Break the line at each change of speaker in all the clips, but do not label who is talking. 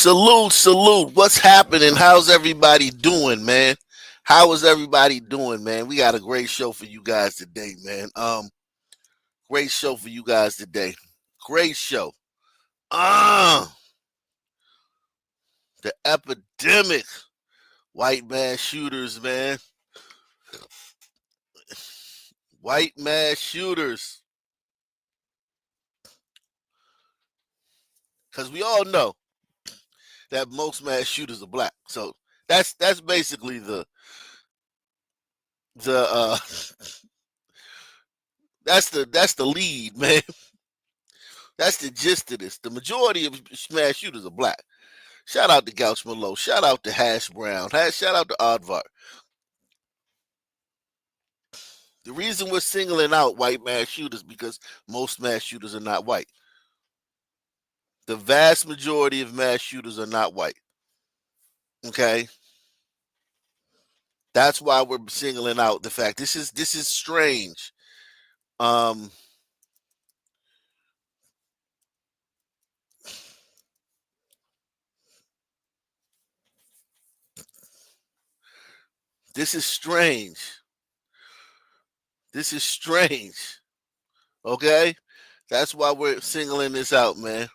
Salute. What's happening? How's everybody doing, man? How is everybody doing, man? We got a great show for you guys today, man. Great show for you guys today. Great show. Uh, the epidemic. White mass shooters, man. White mass shooters. Because we all know that most mass shooters are black. So that's basically the that's the lead, man. That's the gist of this. The majority of mass shooters are black. Shout out to Gouch Malo. Shout out to Hash Brown. Shout out to Aardvark. The reason we're singling out white mass shooters because most mass shooters are not white. The vast majority of mass shooters are not white. Okay? That's why we're singling out the fact this is strange. This is strange. This is strange. Okay? That's why we're singling this out, man.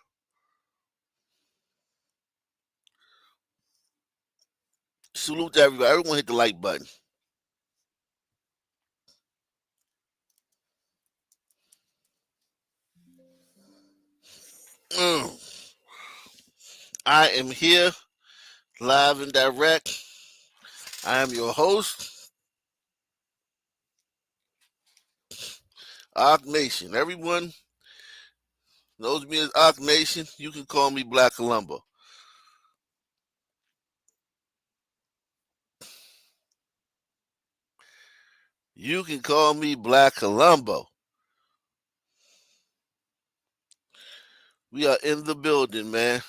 Salute to everybody. Everyone hit the like button. I am here live and direct. I am your host, Ark Nation. Everyone knows me as Ark Nation. You can call me Black Columbo. You can call me Black Columbo. We are in the building, man.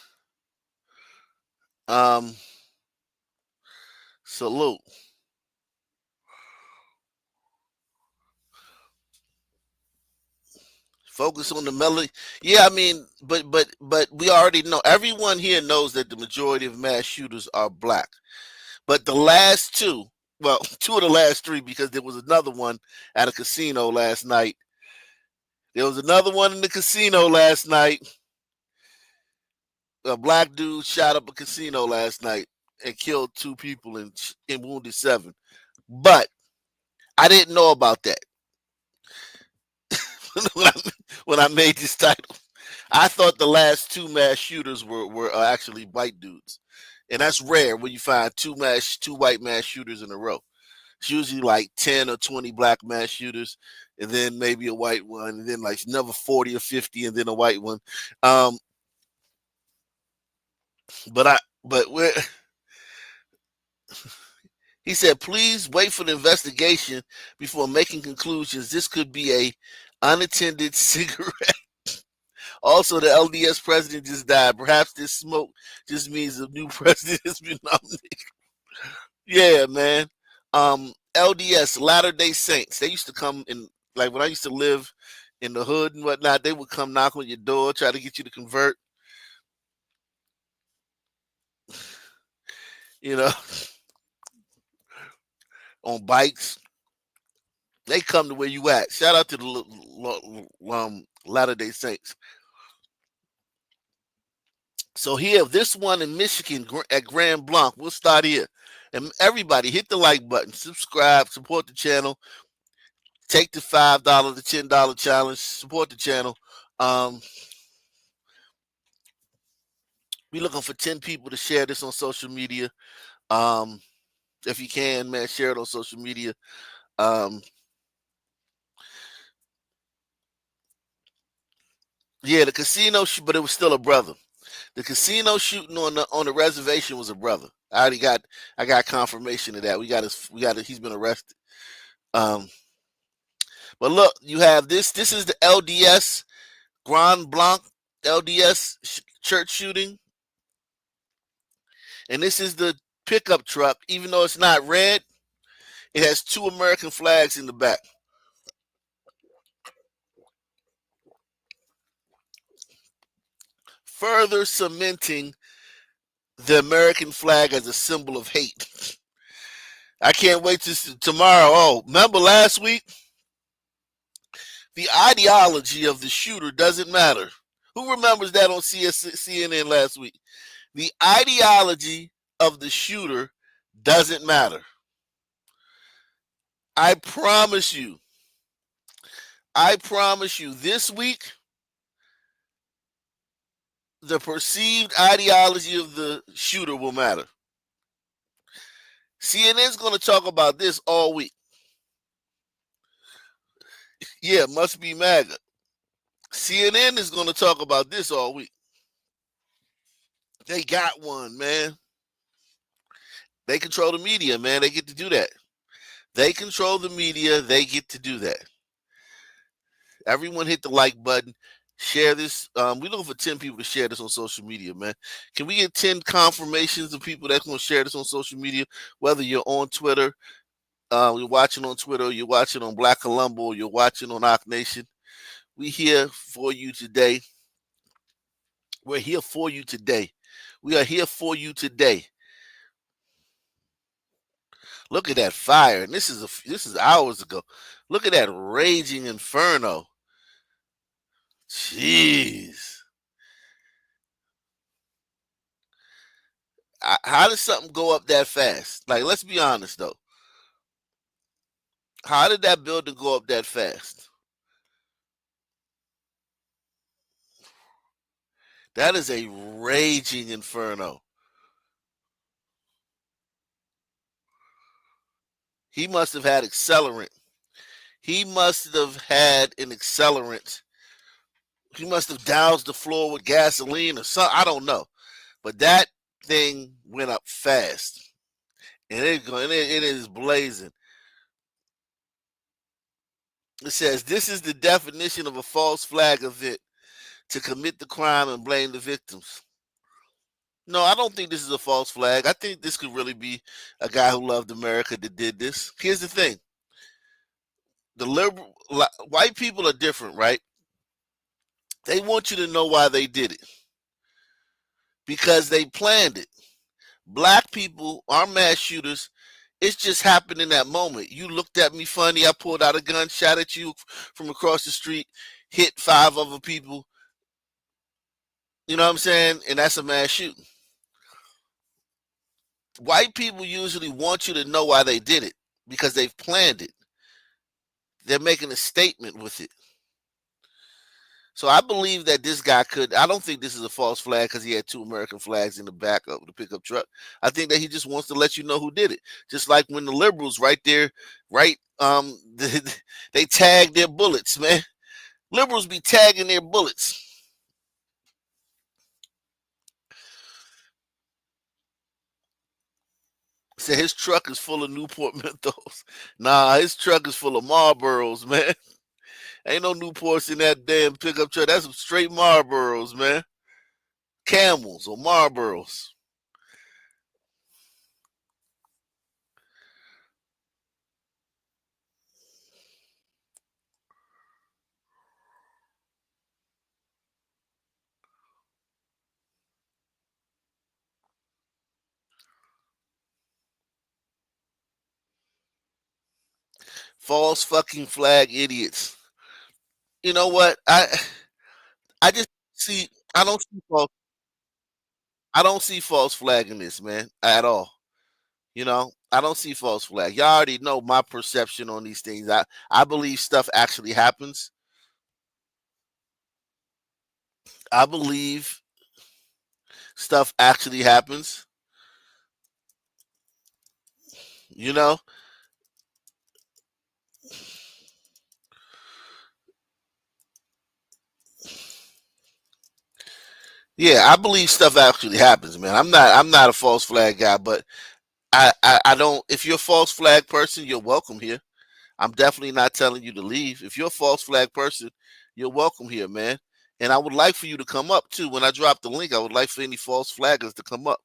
Salute. Focus on the melody. Yeah, I mean, but we already know. Everyone here knows that the majority of mass shooters are black. But the last two, well, two of the last three, because there was another one at a casino last night. There was another one in the casino last night. A black dude shot up a casino last night and killed 2 people and wounded 7. But I didn't know about that when I made this title. I thought the last 2 mass shooters were actually white dudes, and that's rare when you find 2 white mass shooters in a row. It's usually like 10 or 20 black mass shooters, and then maybe a white one, and then like another 40 or 50, and then a white one. But we're. He said, please wait for the investigation before making conclusions. This could be a unattended cigarette. Also, the LDS president just died. Perhaps this smoke just means a new president has been nominated. Yeah, man. LDS, Latter-day Saints. They used to come in, like when I used to live in the hood and whatnot, they would come knock on your door, try to get you to convert. You know, on bikes. They come to where you at. Shout out to the Latter-day Saints. So here, this one in Michigan at Grand Blanc. We'll start here. And everybody, hit the like button, subscribe, support the channel. Take the $5 to $10 challenge. Support the channel. We're looking for 10 people to share this on social media. If you can, man, share it on social media. Yeah, the casino, but it was still a brother. The casino shooting on the reservation was a brother. I got confirmation of that. He's been arrested. But look, you have this. This is the LDS Grand Blanc LDS church shooting, and this is the pickup truck. Even though it's not red, it has 2 American flags in the back. Further cementing the American flag as a symbol of hate. I can't wait to tomorrow. Oh, remember last week? The ideology of the shooter doesn't matter. Who remembers that on CNN last week? The ideology of the shooter doesn't matter. I promise you. I promise you, this week, the perceived ideology of the shooter will matter. CNN's going to talk about this all week. Yeah, must be MAGA. CNN is going to talk about this all week. They got one, man. They control the media, man. They get to do that. They control the media. They get to do that. Everyone hit the like button. Share this. We're looking for 10 people to share this on social media, man. Can we get 10 confirmations of people that's going to share this on social media? Whether you're on Twitter, you're watching on Twitter, you're watching on Black Columbo, you're watching on Ock Nation. We here for you today. We're here for you today. We are here for you today. Look at that fire, and this is hours ago. Look at that raging inferno. Jeez, how did something go up that fast? Like, let's be honest though. How did that building go up that fast? That is a raging inferno. He must have had accelerant. He must have had an accelerant. He must have doused the floor with gasoline or something. I don't know. But that thing went up fast. And it is blazing. It says this is the definition of a false flag event: to commit the crime and blame the victims. No, I don't think this is a false flag. I think this could really be a guy who loved America that did this. Here's the thing: white people are different, right? They want you to know why they did it because they planned it. Black people are mass shooters. It just happened in that moment. You looked at me funny. I pulled out a gun, shot at you from across the street, hit 5 other people. You know what I'm saying? And that's a mass shooting. White people usually want you to know why they did it because they've planned it. They're making a statement with it. So I believe that this guy could. I don't think this is a false flag because he had 2 American flags in the back of the pickup truck. I think that he just wants to let you know who did it. Just like when the liberals right there, right, they tag their bullets, man. Liberals be tagging their bullets. Say his truck is full of Newport Mentos. Nah, his truck is full of Marlboros, man. Ain't no Newports in that damn pickup truck. That's some straight Marlboros, man. Camels or Marlboros. False fucking flag idiots. You know what? I just see I don't see false flag in this, man, at all. You know, I don't see false flag. Y'all already know my perception on these things. I believe stuff actually happens. I believe stuff actually happens. You know? Yeah, I believe stuff actually happens, man. I'm not a false flag guy, but I don't if you're a false flag person, you're welcome here. I'm definitely not telling you to leave. If you're a false flag person, you're welcome here, man. And I would like for you to come up too. When I drop the link, I would like for any false flaggers to come up.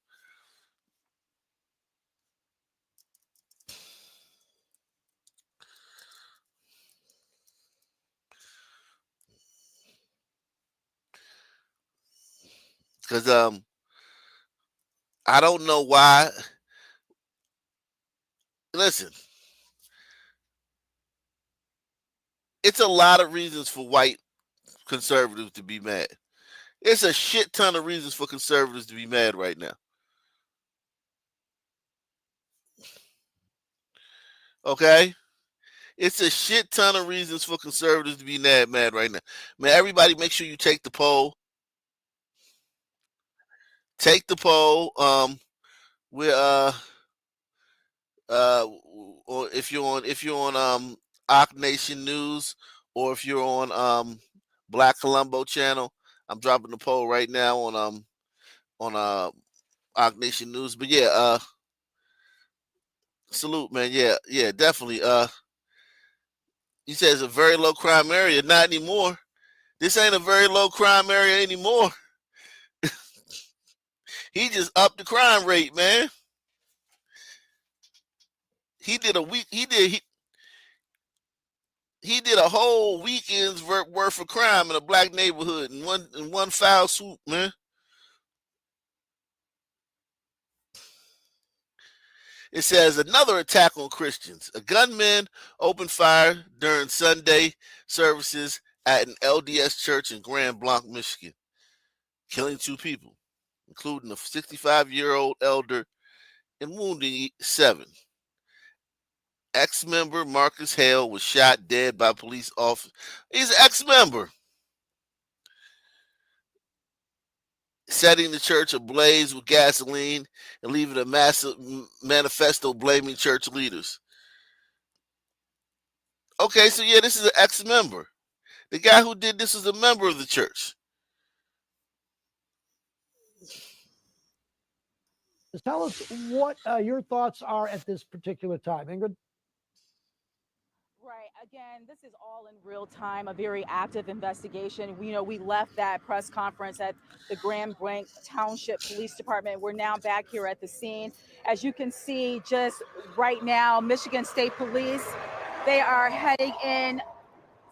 Because I don't know why. Listen, it's a lot of reasons for white conservatives to be mad. It's a shit ton of reasons for conservatives to be mad right now. Okay? It's a shit ton of reasons for conservatives to be mad right now. Man, everybody make sure you take the poll. Take the poll. We're uh or if you're on Ock Nation News, or if you're on Black Colombo channel, I'm dropping the poll right now on Ock Nation News. But yeah, salute, man. Yeah, yeah, definitely. He says a very low crime area. Not anymore. This ain't a very low crime area anymore. He just upped the crime rate, man. He did a week. He did a whole weekend's worth of crime in a black neighborhood in one foul swoop, man. It says another attack on Christians. A gunman opened fire during Sunday services at an LDS church in Grand Blanc, Michigan, killing 2 people, including a 65-year-old elder and wounding 7. Ex-member Marcus Hale was shot dead by police officers. He's an ex-member, setting the church ablaze with gasoline and leaving a massive manifesto blaming church leaders. Okay, so yeah, this is an ex-member. The guy who did this was a member of the church.
Tell us what your thoughts are at this particular time, Ingrid.
Right. Again, this is all in real time, a very active investigation. We left that press conference at the Grand Blanc Township Police Department. We're now back here at the scene. As you can see, just right now, Michigan State Police, they are heading in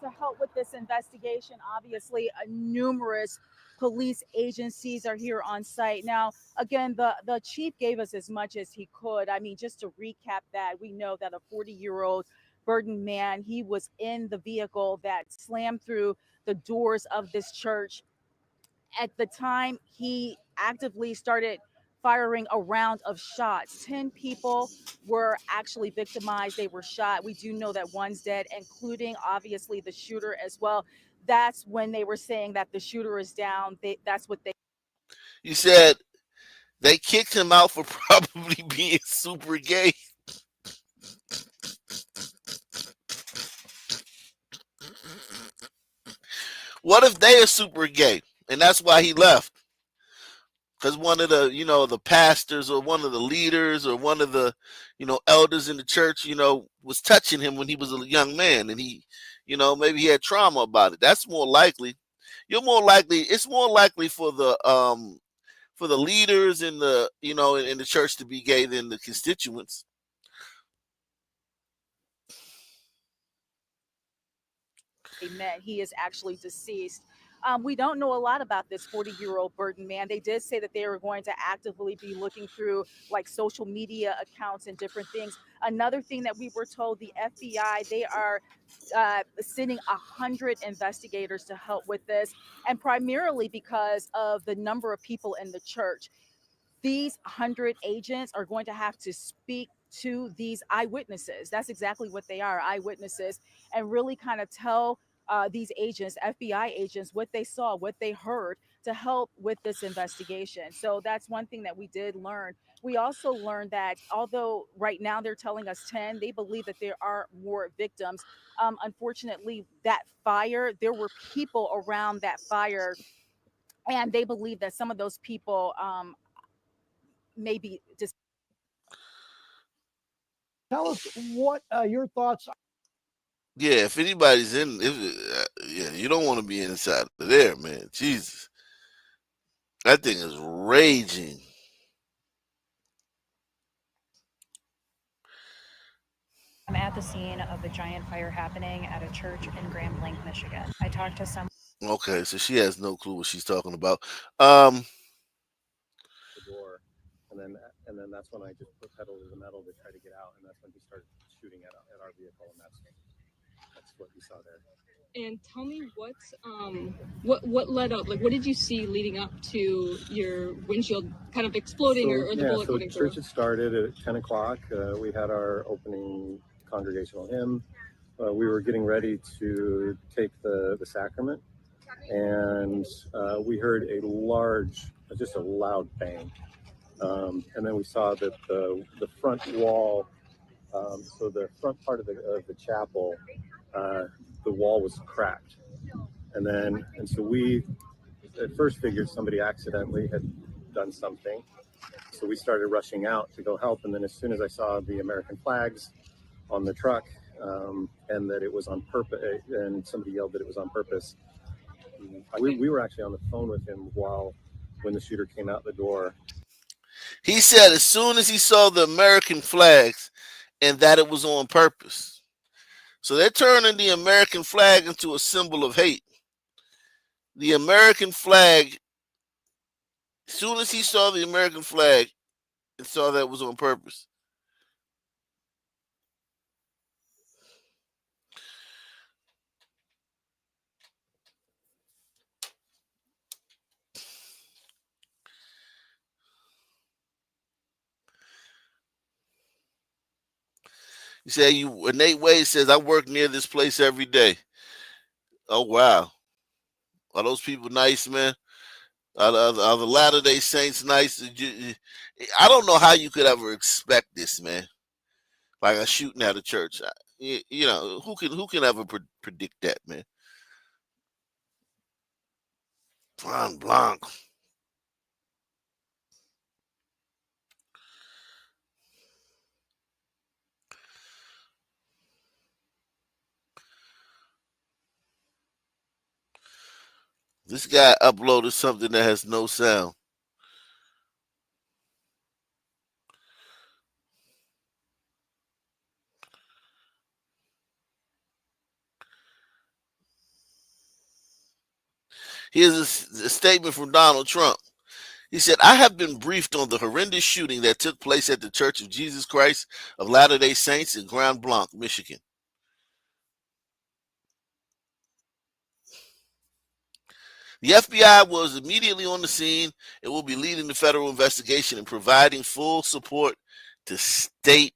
to help with this investigation. Obviously, numerous police agencies are here on site. Now, again, the chief gave us as much as he could. I mean, just to recap that, we know that a 40-year-old burdened man, he was in the vehicle that slammed through the doors of this church. At the time, he actively started firing a round of shots. 10 people were actually victimized. They were shot. We do know that one's dead, including obviously the shooter as well. That's when they were saying that the shooter is down. That's what they.
You said they kicked him out for probably being super gay. What if they are super gay and that's why he left? Because one of the pastors or one of the leaders or one of the elders in the church was touching him when he was a young man, and maybe he had trauma about it. That's more likely. It's more likely for the leaders in the church to be gay than the constituents.
Met. He is actually deceased. We don't know a lot about this 40-year-old Burton man. They did say that they were going to actively be looking through like social media accounts and different things. Another thing that we were told, the FBI, they are sending 100 investigators to help with this, and primarily because of the number of people in the church. These 100 agents are going to have to speak to these eyewitnesses. That's exactly what they are, eyewitnesses, and really kind of tell these agents, FBI agents, what they saw, what they heard to help with this investigation. So that's one thing that we did learn. We also learned that although right now they're telling us 10, they believe that there are more victims. Unfortunately, that fire, there were people around that fire, and they believe that some of those people maybe just.
Tell us what your thoughts.
Yeah, if anybody's yeah, you don't want to be inside of there, man. Jesus, that thing is raging.
I'm at the scene of a giant fire happening at a church in Grand Blanc, Michigan. I talked to some.
Okay, so she has no clue what she's talking about. Um,
then that's when I just put pedal to the metal to try to get out, and that's when he started shooting at our vehicle, and that's what we saw there.
And tell me what led up, like what did you see leading up to your windshield kind of exploding or the bullet coming through?
Church had started at 10 o'clock. We had our opening congregational hymn. We were getting ready to take the sacrament, and we heard just a loud bang. And then we saw that the front wall, so the front part of the chapel, the wall was cracked. And so we at first figured somebody accidentally had done something. So we started rushing out to go help. And then as soon as I saw the American flags on the truck, and that it was on purpose, and somebody yelled that it was on purpose, we were actually on the phone with him when the shooter came out the door.
He said as soon as he saw the American flags and that it was on purpose. So they're turning the American flag into a symbol of hate. The American flag, as soon as he saw the American flag and saw that it was on purpose. You say Nate Wade says, I work near this place every day. Oh, wow. Are those people nice, man? Are the Latter-day Saints nice? I don't know how you could ever expect this, man. Like a shooting at a church. You know, who can ever predict that, man? Blanc. This guy uploaded something that has no sound. Here's a statement from Donald Trump. He said, I have been briefed on the horrendous shooting that took place at the Church of Jesus Christ of Latter-day Saints in Grand Blanc, Michigan. The FBI was immediately on the scene and will be leading the federal investigation and providing full support to state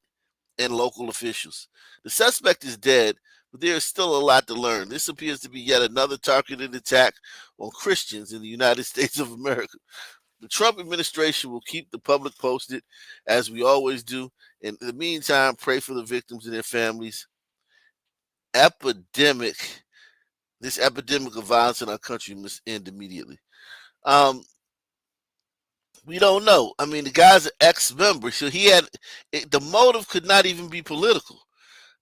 and local officials. The suspect is dead, but there is still a lot to learn. This appears to be yet another targeted attack on Christians in the United States of America. The Trump administration will keep the public posted, as we always do. In the meantime, pray for the victims and their families. This epidemic of violence in our country must end immediately. We don't know. I mean, the guy's an ex-member, so the motive could not even be political.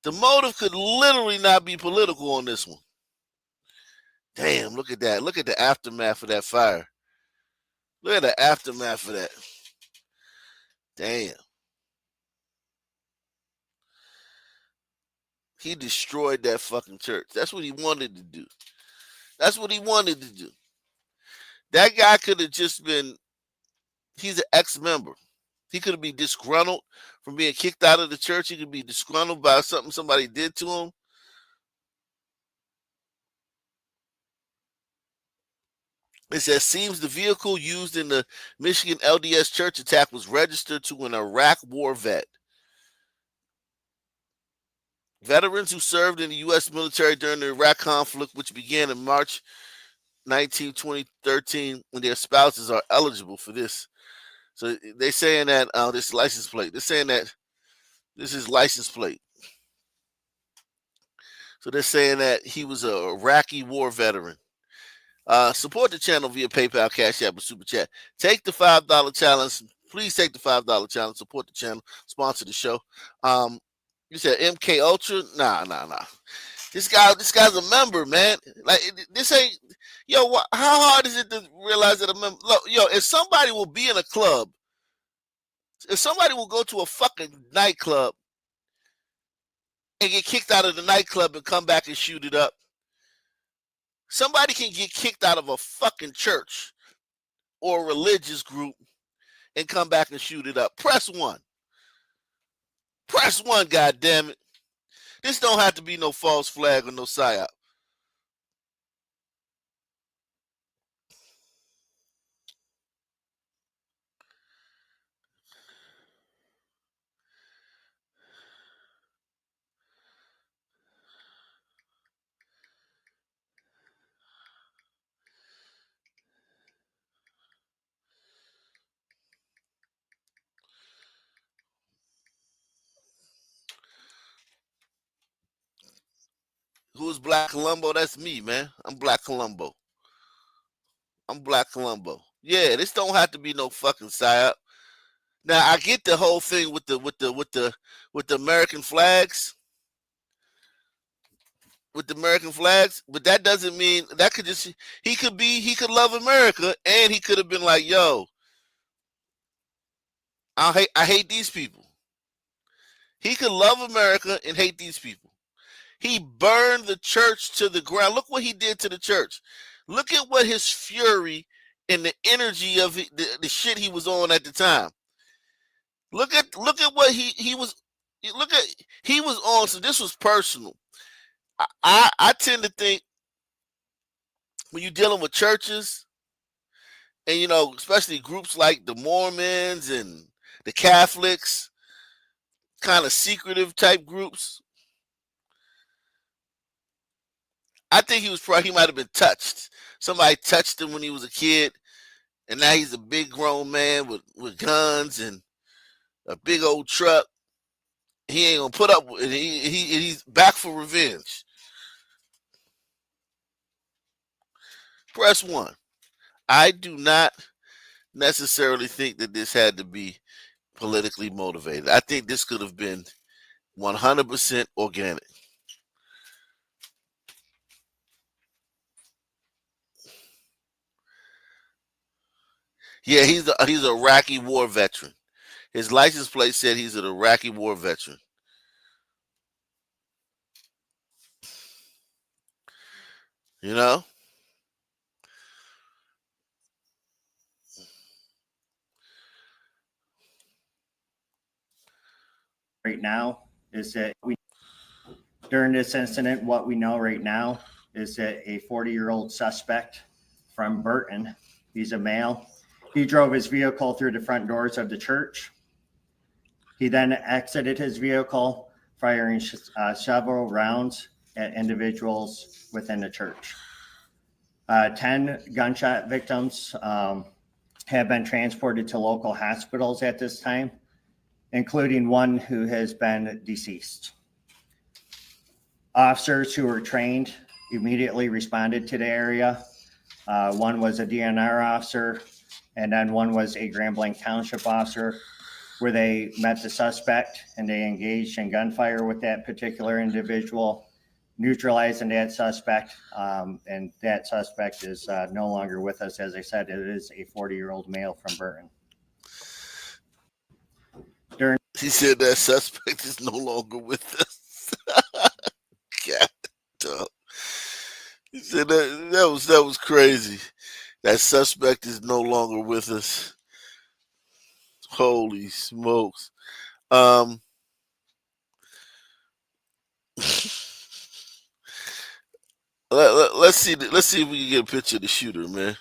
The motive could literally not be political on this one. Damn, look at that. Look at the aftermath of that fire. Look at the aftermath of that. Damn. He destroyed that fucking church. That's what he wanted to do. That guy could have just been, he's an ex-member. He could be disgruntled from being kicked out of the church. He could be disgruntled by something somebody did to him. It says, seems the vehicle used in the Michigan LDS church attack was registered to an Iraq war vet. Veterans who served in the U.S. military during the Iraq conflict, which began in March 19, 2013, and their spouses are eligible for this. So they're saying that this license plate. They're saying that this is license plate. So they're saying that he was an Iraqi war veteran. Support the channel via PayPal, Cash App, or Super Chat. Take the $5 challenge. Please take the $5 challenge. Support the channel. Sponsor the show. You said MK Ultra? Nah. This guy's a member, man. Like this ain't. Yo, how hard is it to realize that a member? Look, if somebody will be in a club, if somebody will go to a fucking nightclub and get kicked out of the nightclub and come back and shoot it up, somebody can get kicked out of a fucking church or a religious group and come back and shoot it up. Press 1. Press 1, goddammit. This don't have to be no false flag or no psyop. Who's Black Columbo? That's me, man. I'm Black Columbo. I'm Black Columbo. Yeah, this don't have to be no fucking psyop. Now I get the whole thing with the American flags. With the American flags, but that doesn't mean that could just he could love America and he could have been like, yo, I hate these people. He could love America and hate these people. He burned the church to the ground. Look what he did to the church. Look at what his fury and the energy of the shit he was on at the time. Look at what he was. Look at he was on. So this was personal. I tend to think when you're dealing with churches and, you know, especially groups like the Mormons and the Catholics, kind of secretive type groups, I think he might have been touched. Somebody touched him when he was a kid, and now he's a big grown man with guns and a big old truck. He ain't gonna put up with it. He's back for revenge. Press 1. I do not necessarily think that this had to be politically motivated. I think this could have been 100% organic. Yeah, he's an Iraqi war veteran. His license plate said he's an Iraqi war veteran. You know?
Right now is that during this incident, what we know right now is that a 40-year-old suspect from Burton, he's a male, he drove his vehicle through the front doors of the church. He then exited his vehicle, firing several rounds at individuals within the church. 10 gunshot victims have been transported to local hospitals at this time, including one who has been deceased. Officers who were trained immediately responded to the area. One was a DNR officer, and then one was a Grand Blanc Township officer, where they met the suspect and they engaged in gunfire with that particular individual, neutralizing that suspect. And that suspect is no longer with us. As I said, it is a 40-year-old male from Burton.
He said that suspect is no longer with us. God, dog. He said that was crazy. That suspect is no longer with us. Holy smokes. Let's see if we can get a picture of the shooter, man.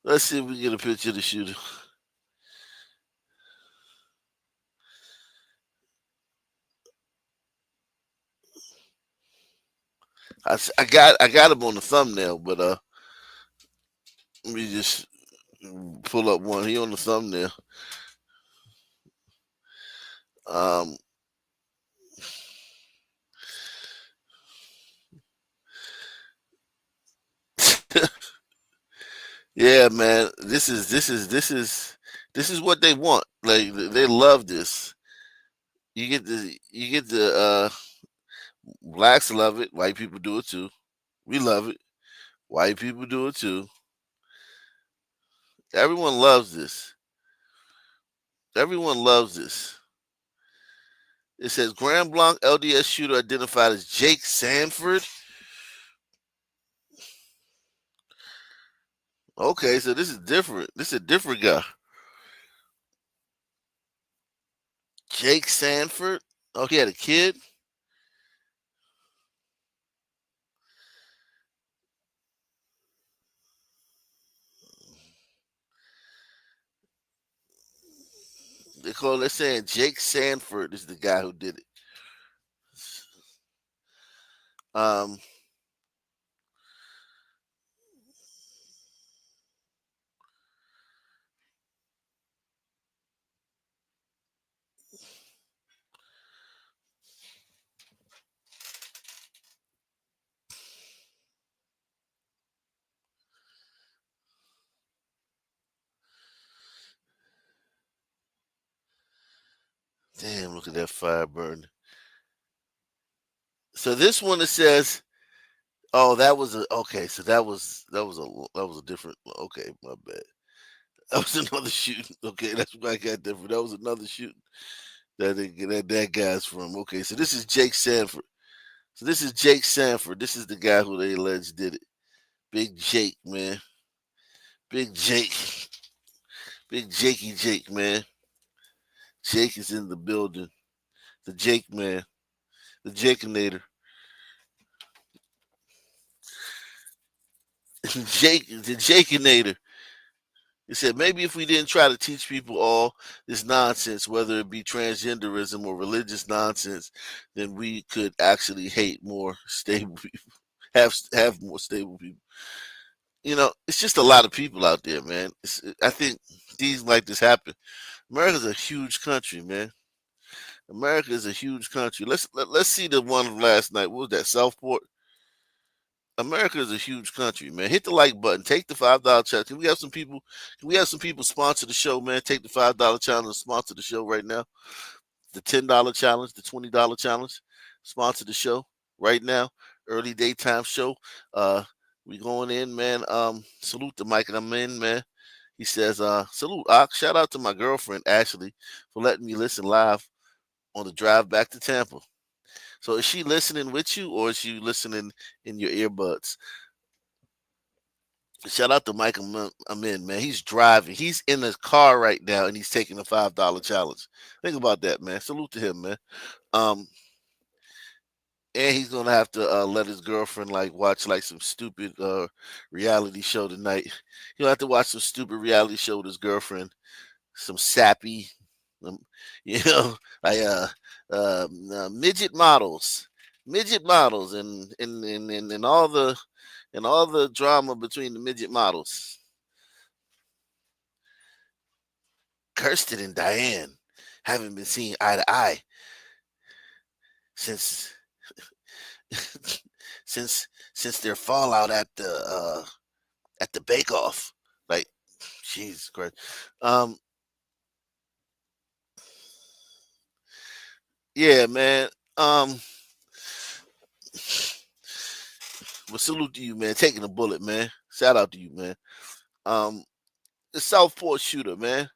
Let's see if we can get a picture of the shooter. I got him on the thumbnail, but let me just pull up one. He on the thumbnail. Yeah, man. This is what they want. Like, they love this. You get the blacks love it. White people do it too. We love it. White people do it too. Everyone loves this. Everyone loves this. It says Grand Blanc LDS shooter identified as Jake Sanford. Okay, so this is different. This is a different guy. Jake Sanford. Oh, he had a kid. They're saying Jake Sanford is the guy who did it. Um, damn, look at that fire burn. So this one it says, oh, that was a okay. So that was a different. Okay, my bad. That was another shooting. Okay, that's why I got different. That was another shooting that guy's from. Okay, so this is Jake Sanford. So this is Jake Sanford. This is the guy who they alleged did it. Big Jake, man. Big Jake. Big Jakey Jake, man. Jake is in the building. The Jake man. The Jakeinator. Jake, the Jakeinator. He said maybe if we didn't try to teach people all this nonsense, whether it be transgenderism or religious nonsense, then we could actually hate more stable people, have more stable people. You know, it's just a lot of people out there, man. I think things like this happen. America's a huge country, man. America is a huge country. Let's see the one of last night. What was that? Southport. America is a huge country, man. Hit the like button. Take the $5 challenge. Can we have some people? Can we have some people sponsor the show, man? Take the $5 challenge and sponsor the show right now. The $10 challenge, the $20 challenge. Sponsor the show right now. Early daytime show. We going in, man. Salute to Mike and I'm in, man. He says, salute. Shout out to my girlfriend Ashley for letting me listen live on the drive back to Tampa. So is she listening with you or is she listening in your earbuds? Shout out to Mike. I'm in, man. He's driving. He's in his car right now and he's taking the $5 challenge. Think about that, man. Salute to him, man. And he's gonna have to let his girlfriend like watch like some stupid reality show tonight. He'll have to watch some stupid reality show with his girlfriend, some sappy, um, you know, like midget models, and all the drama between the midget models. Kirsten and Diane haven't been seen eye to eye since since their fallout at the Bake Off. Like, Jesus Christ. Yeah, man. Well, salute to you, man. Taking a bullet, man. Shout out to you, man. The Southport shooter, man.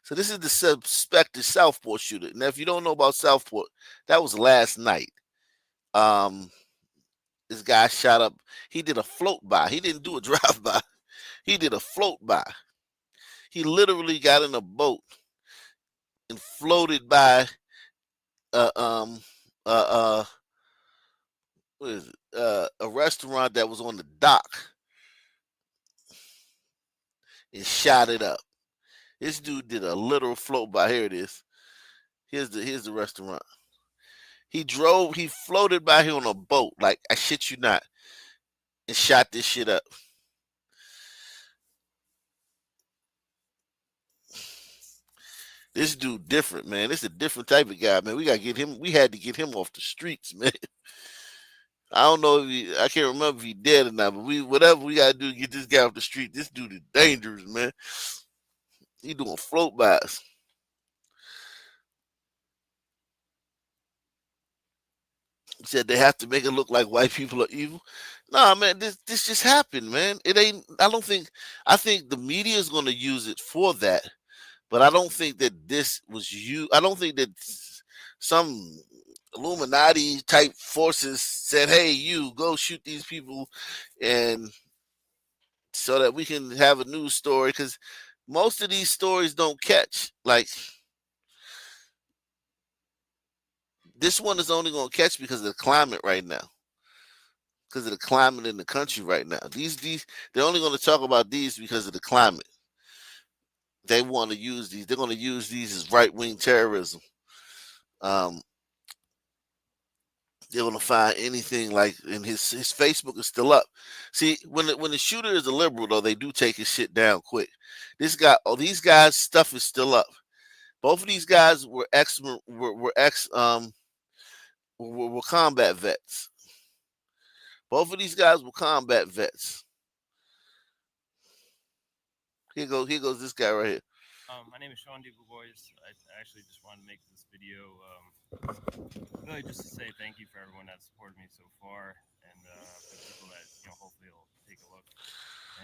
So this is the suspected Southport shooter. Now, if you don't know about Southport, that was last night. This guy shot up. He did a float by. He didn't do a drive by. He did a float by. He literally got in a boat and floated by uh um what is it? A restaurant that was on the dock and shot it up. This dude did a literal float by. Here it is. Here's the restaurant. He floated by here on a boat, like I shit you not, and shot this shit up. This dude different, man. This is a different type of guy, man. We had to get him off the streets, man. I don't know if I can't remember if he dead or not, but whatever we gotta do to get this guy off the street. This dude is dangerous, man. He doing float bys. He said they have to make it look like white people are evil. Nah, man, this just happened, man. It ain't. I think the media is gonna use it for that. But I don't think that this was you. I don't think that some Illuminati type forces said, "Hey, you go shoot these people," and so that we can have a news story. Because most of these stories don't catch. Like this one is only going to catch because of the climate right now. Because of the climate in the country right now. These they're only going to talk about these because of the climate. They want to use these. They're going to use these as right wing terrorism. Um, they're going to find anything like, and his Facebook is still up. See, when the shooter is a liberal though, they do take his shit down quick. These guys' stuff is still up. Both of these guys were were combat vets. Both of these guys were combat vets. Here goes this guy right here.
My name is Sean D. Boys. I actually just wanted to make this video really just to say thank you for everyone that supported me so far, and for people that hopefully will take a look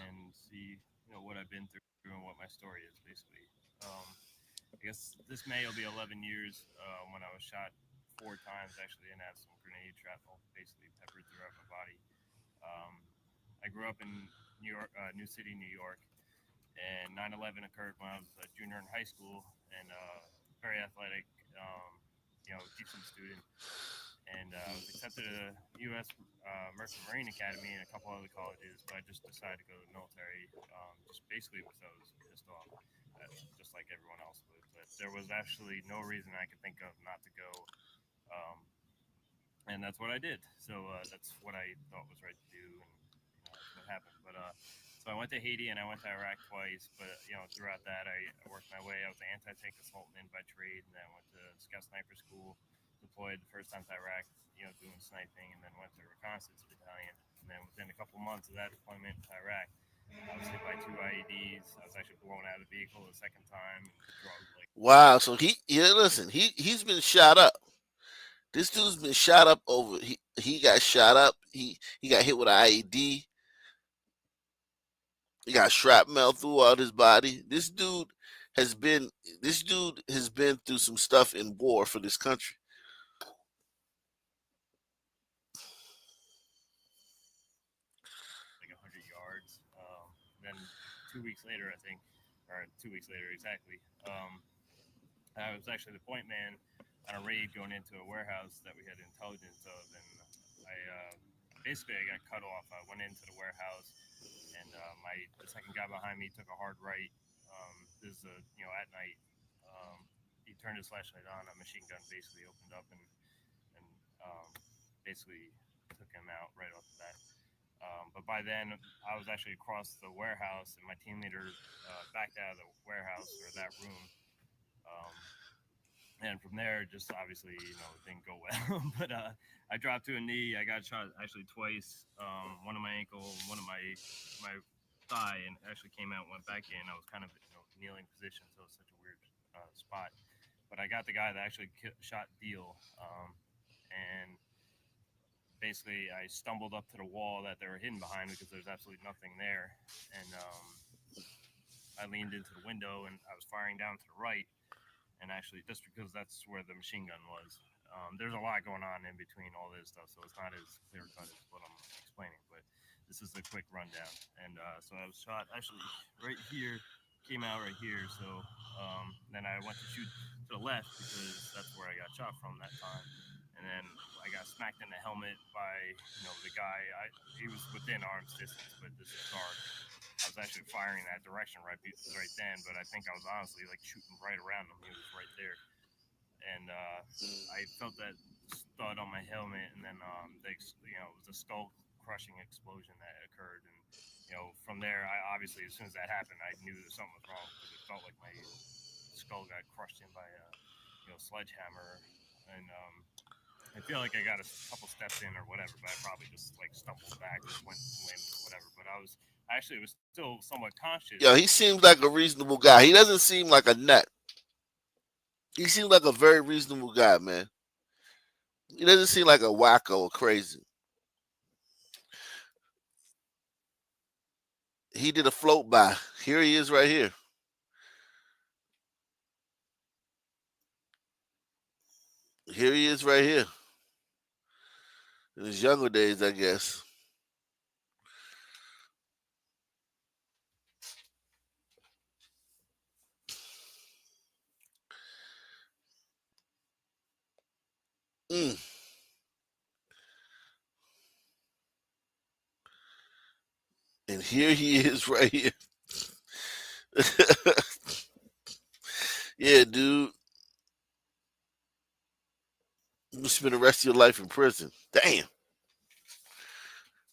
and see what I've been through and what my story is basically. I guess this May will be 11 years when I was shot 4 times actually and had some grenade shrapnel basically peppered throughout my body. I grew up in New York, New City, New York. And 9/11 occurred when I was a junior in high school, and very athletic, decent student. And I was accepted to U.S. Merchant Marine Academy and a couple other colleges, but I just decided to go to the military, just basically because I was pissed off, just like everyone else would. But there was actually no reason I could think of not to go, and that's what I did. So that's what I thought was right to do, and that's what happened. But so I went to Haiti and I went to Iraq twice, but throughout that I worked my way. I was an anti-tank assaultman by trade, and then I went to Scout Sniper School, deployed the first time to Iraq, doing sniping, and then went to Reconnaissance Battalion. And then within a couple months of that deployment to Iraq, I was hit by 2 IEDs. I was actually blown out of the vehicle the second time.
Wow, so he's been shot up. This dude's been shot up over. He got shot up. He got hit with an IED. He got shrapnel throughout his body. This dude has been through some stuff in war for this country.
Like 100 yards. Then 2 weeks later, I think, or 2 weeks later exactly, I was actually the point man on a raid going into a warehouse that we had intelligence of, and I got cut off. I went into the warehouse, and the second guy behind me took a hard right. This is at night. He turned his flashlight on. A machine gun basically opened up and basically took him out right off the bat. But by then, I was actually across the warehouse, and my team leader backed out of the warehouse or that room. And from there, just obviously, it didn't go well. But I dropped to a knee. I got shot actually twice. One on my ankle, one on my thigh, and actually came out and went back in. I was kind of kneeling position, so it's such a weird spot. But I got the guy that actually shot Deal, and basically I stumbled up to the wall that they were hidden behind because there's absolutely nothing there. And I leaned into the window and I was firing down to the right. And actually, just because that's where the machine gun was, there's a lot going on in between all this stuff, so it's not as clear cut as what I'm explaining. But this is a quick rundown. And so I was shot actually right here, came out right here. So then I went to shoot to the left because that's where I got shot from that time. And then I got smacked in the helmet by the guy. He was within arm's distance, but this is dark. I was actually firing that direction right then, but I think I was honestly like shooting right around him. He was right there, and I felt that stud on my helmet, and then it was a skull crushing explosion that occurred, and from there, I obviously as soon as that happened, I knew that something was wrong because it felt like my skull got crushed in by a sledgehammer, and I feel like I got a couple steps in or whatever, but I probably just like stumbled back, just went limp or whatever. But I was still somewhat conscious.
Yeah, he seems like a reasonable guy. He doesn't seem like a nut. He seems like a very reasonable guy, man. He doesn't seem like a wacko or crazy. He did a float by. Here he is right here. here he is right here. In his younger days, I guess. Mm. And here he is right here. Yeah, dude. You spend the rest of your life in prison. Damn.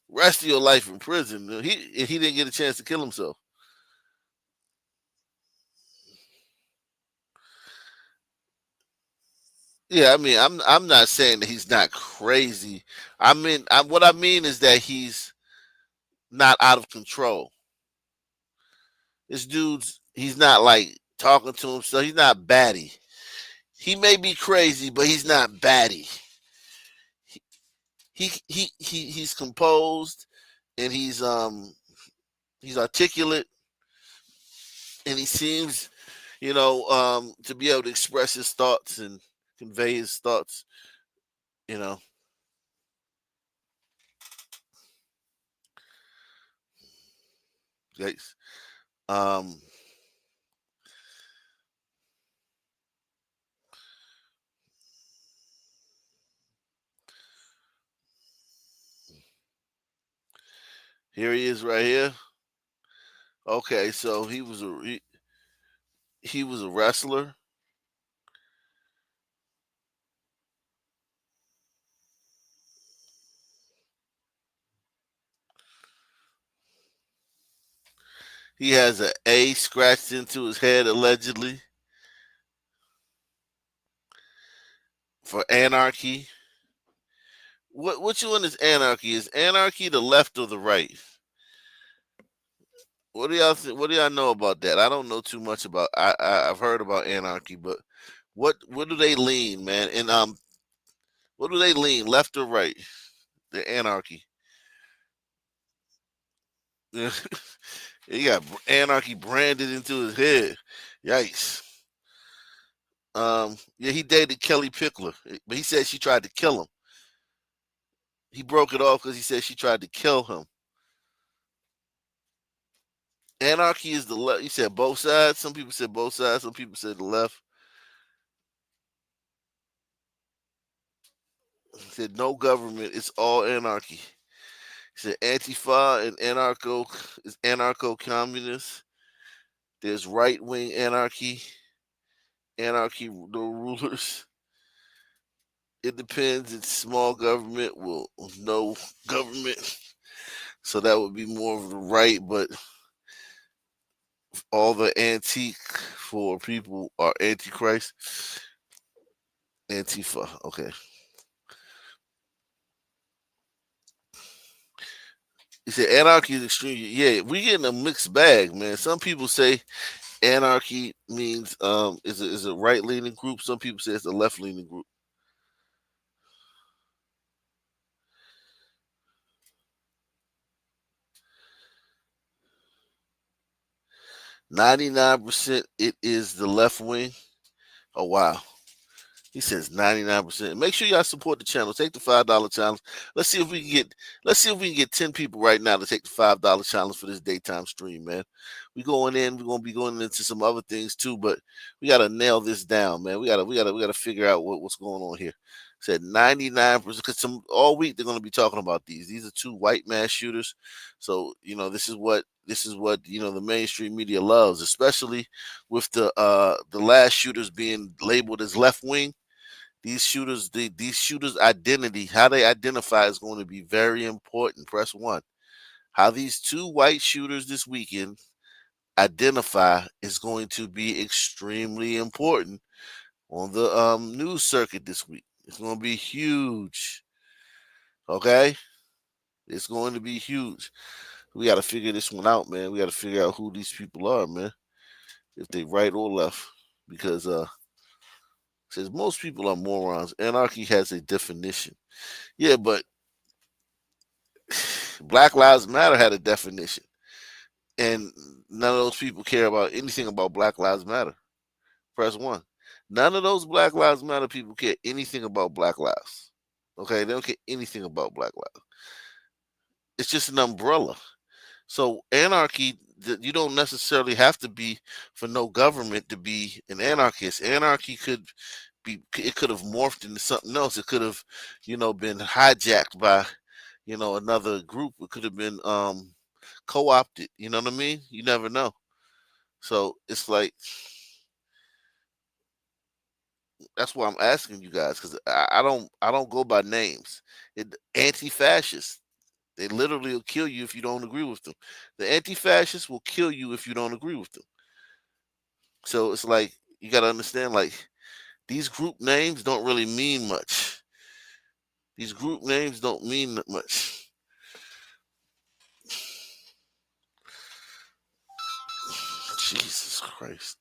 Rest of your life in prison. He didn't get a chance to kill himself. Yeah, I mean, I'm not saying that he's not crazy. What I mean is that he's not out of control. This dude's he's not like talking to himself. He's not batty. He may be crazy, but he's not batty. He's composed and he's articulate and he seems to be able to express his thoughts and convey his thoughts. You know, Yikes. Um, Here he is right here. Okay, so he was a wrestler. He has an A scratched into his head allegedly for anarchy. Which one is anarchy? Is anarchy the left or the right? What do y'all what do y'all know about that? I don't know too much about. I've heard about anarchy, but what do they lean, man? And what do they lean, left or right? The anarchy. He got anarchy branded into his head. Yikes. Yeah, he dated Kelly Pickler, but he said she tried to kill him. He broke it off because he said she tried to kill him. Anarchy is the left. He said both sides. Some people said both sides. Some people said the left. He said no government. It's all anarchy. He said Antifa and anarcho communist. There's right wing anarchy. Anarchy no rulers. It depends. It's small government. Well, no government. So that would be more of the right, but all the antique for people are antichrist. Antifa. Okay. He said anarchy is extreme. Yeah, we getting a mixed bag, man. Some people say anarchy means is a right leaning group. Some people say it's a left leaning group. %, it is the left wing. Oh wow. He says 99%. Make sure y'all support the channel. Take the $5 challenge. Let's see if we can get 10 people right now to take the $5 challenge for this daytime stream, man. We're gonna be going into some other things too, but we gotta nail this down, man. We gotta figure out what's going on here. Said 99%, because all week they're gonna be talking about these. These are two white mass shooters. So, this is what the mainstream media loves, especially with the last shooters being labeled as left wing. These shooters identity, how they identify, is going to be very important. Press 1. How these two white shooters this weekend identify is going to be extremely important on the news circuit this week. It's going to be huge. Okay? It's going to be huge. We got to figure this one out, man. We got to figure out who these people are, man. If they right or left. Because says most people are morons. Anarchy has a definition. Yeah, but Black Lives Matter had a definition. And none of those people care about anything about Black Lives Matter. Press 1. None of those Black Lives Matter people care anything about Black lives. Okay, they don't care anything about Black lives. It's just an umbrella. So anarchy, you don't necessarily have to be for no government to be an anarchist. Anarchy could be, it could have morphed into something else. It could have, been hijacked by, another group. It could have been co-opted. You know what I mean? You never know. So it's like, that's why I'm asking you guys, because I don't go by names. Anti-fascists, they literally will kill you if you don't agree with them. The anti-fascists will kill you if you don't agree with them. So it's like, you got to understand, like, these group names don't really mean much. These group names don't mean much. Jesus Christ.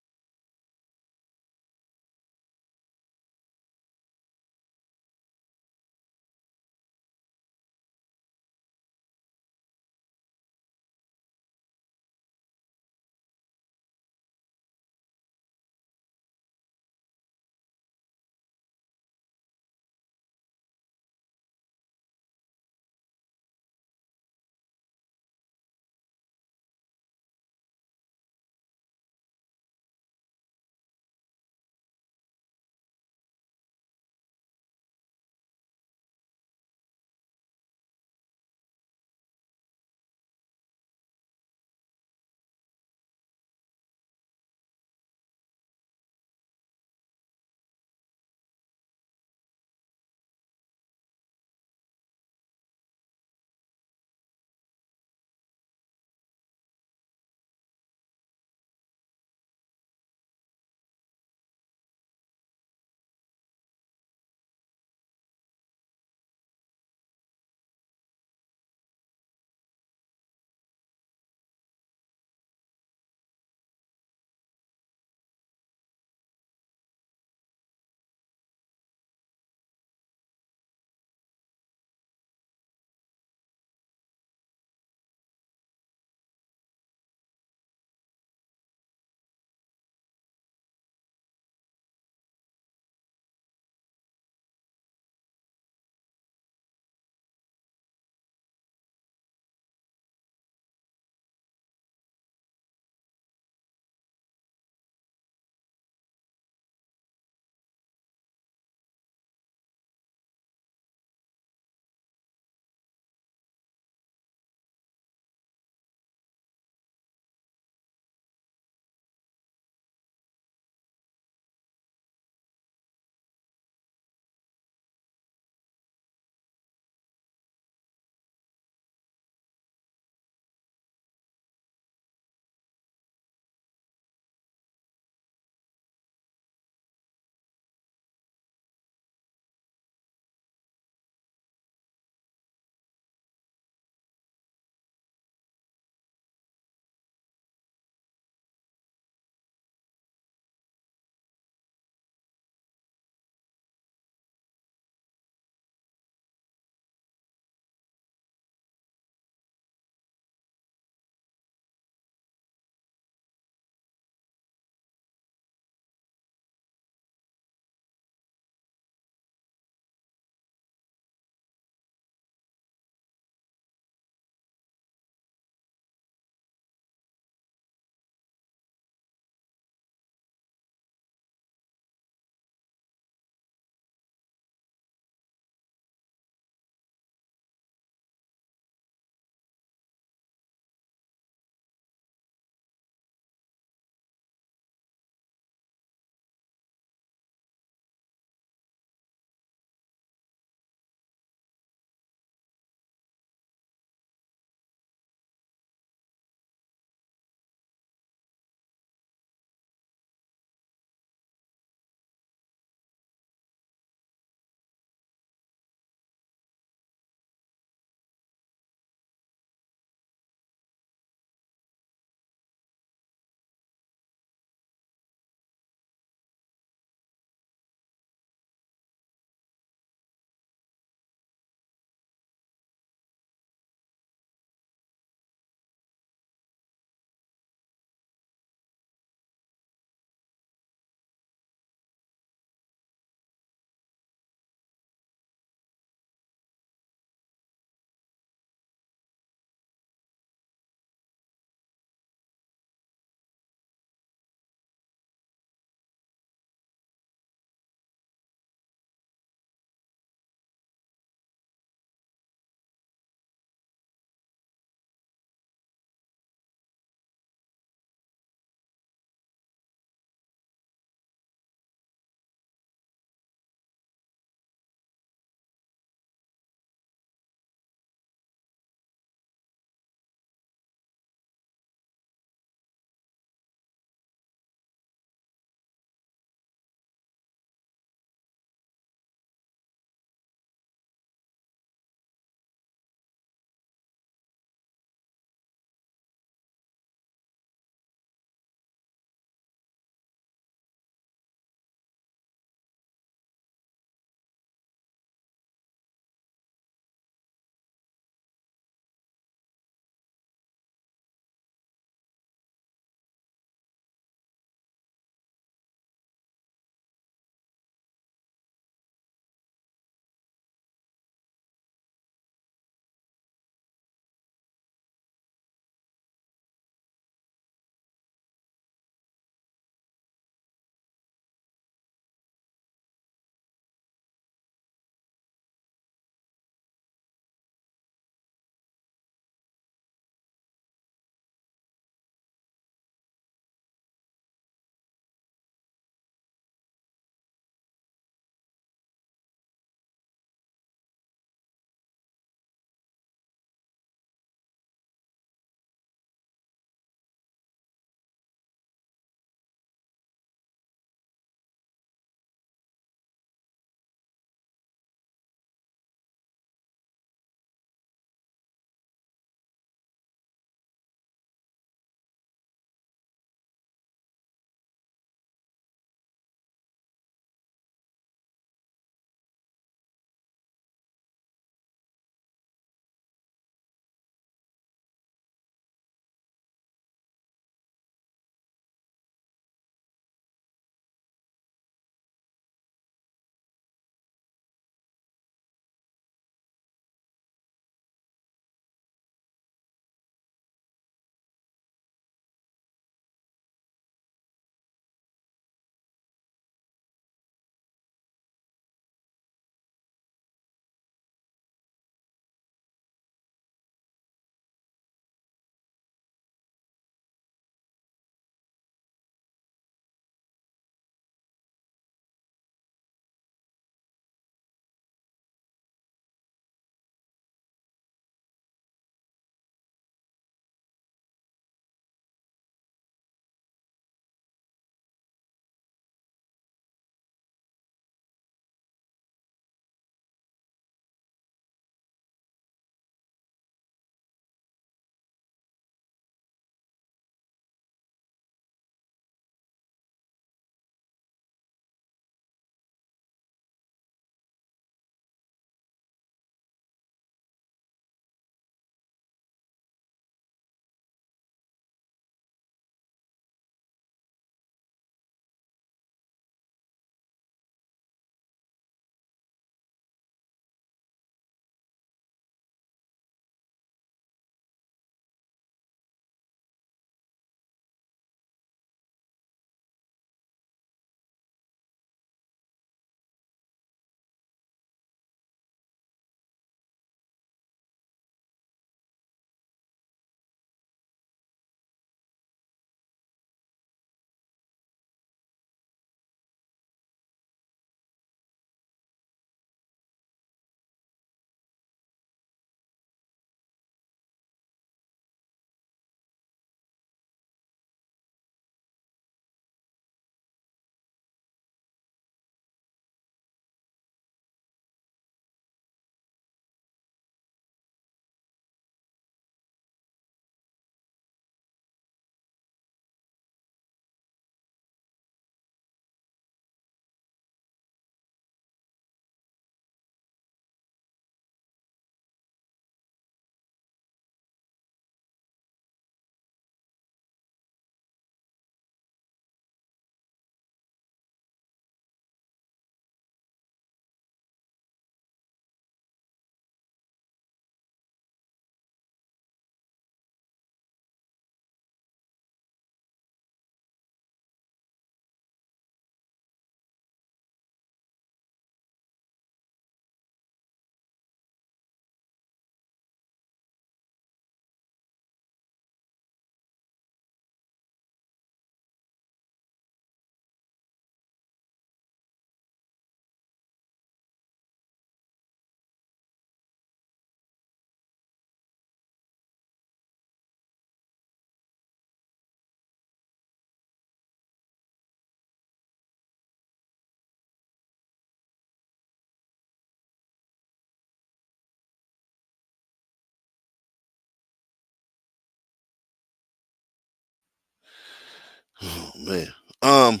Oh man. Um.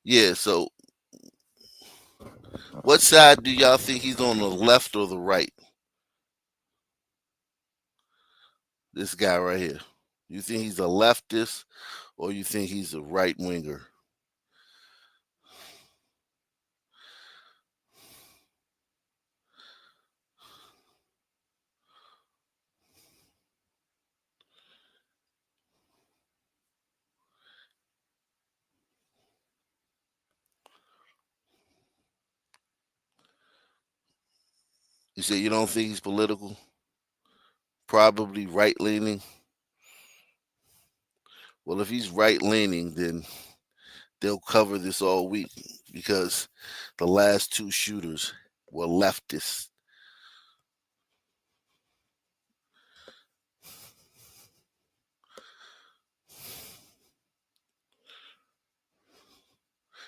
Yeah. So, what side do y'all think he's on, the left or the right? This guy right here. You think he's a leftist or you think he's a right winger? You say you don't think he's political? Probably right leaning. Well, if he's right leaning, then they'll cover this all week because the last two shooters were leftists.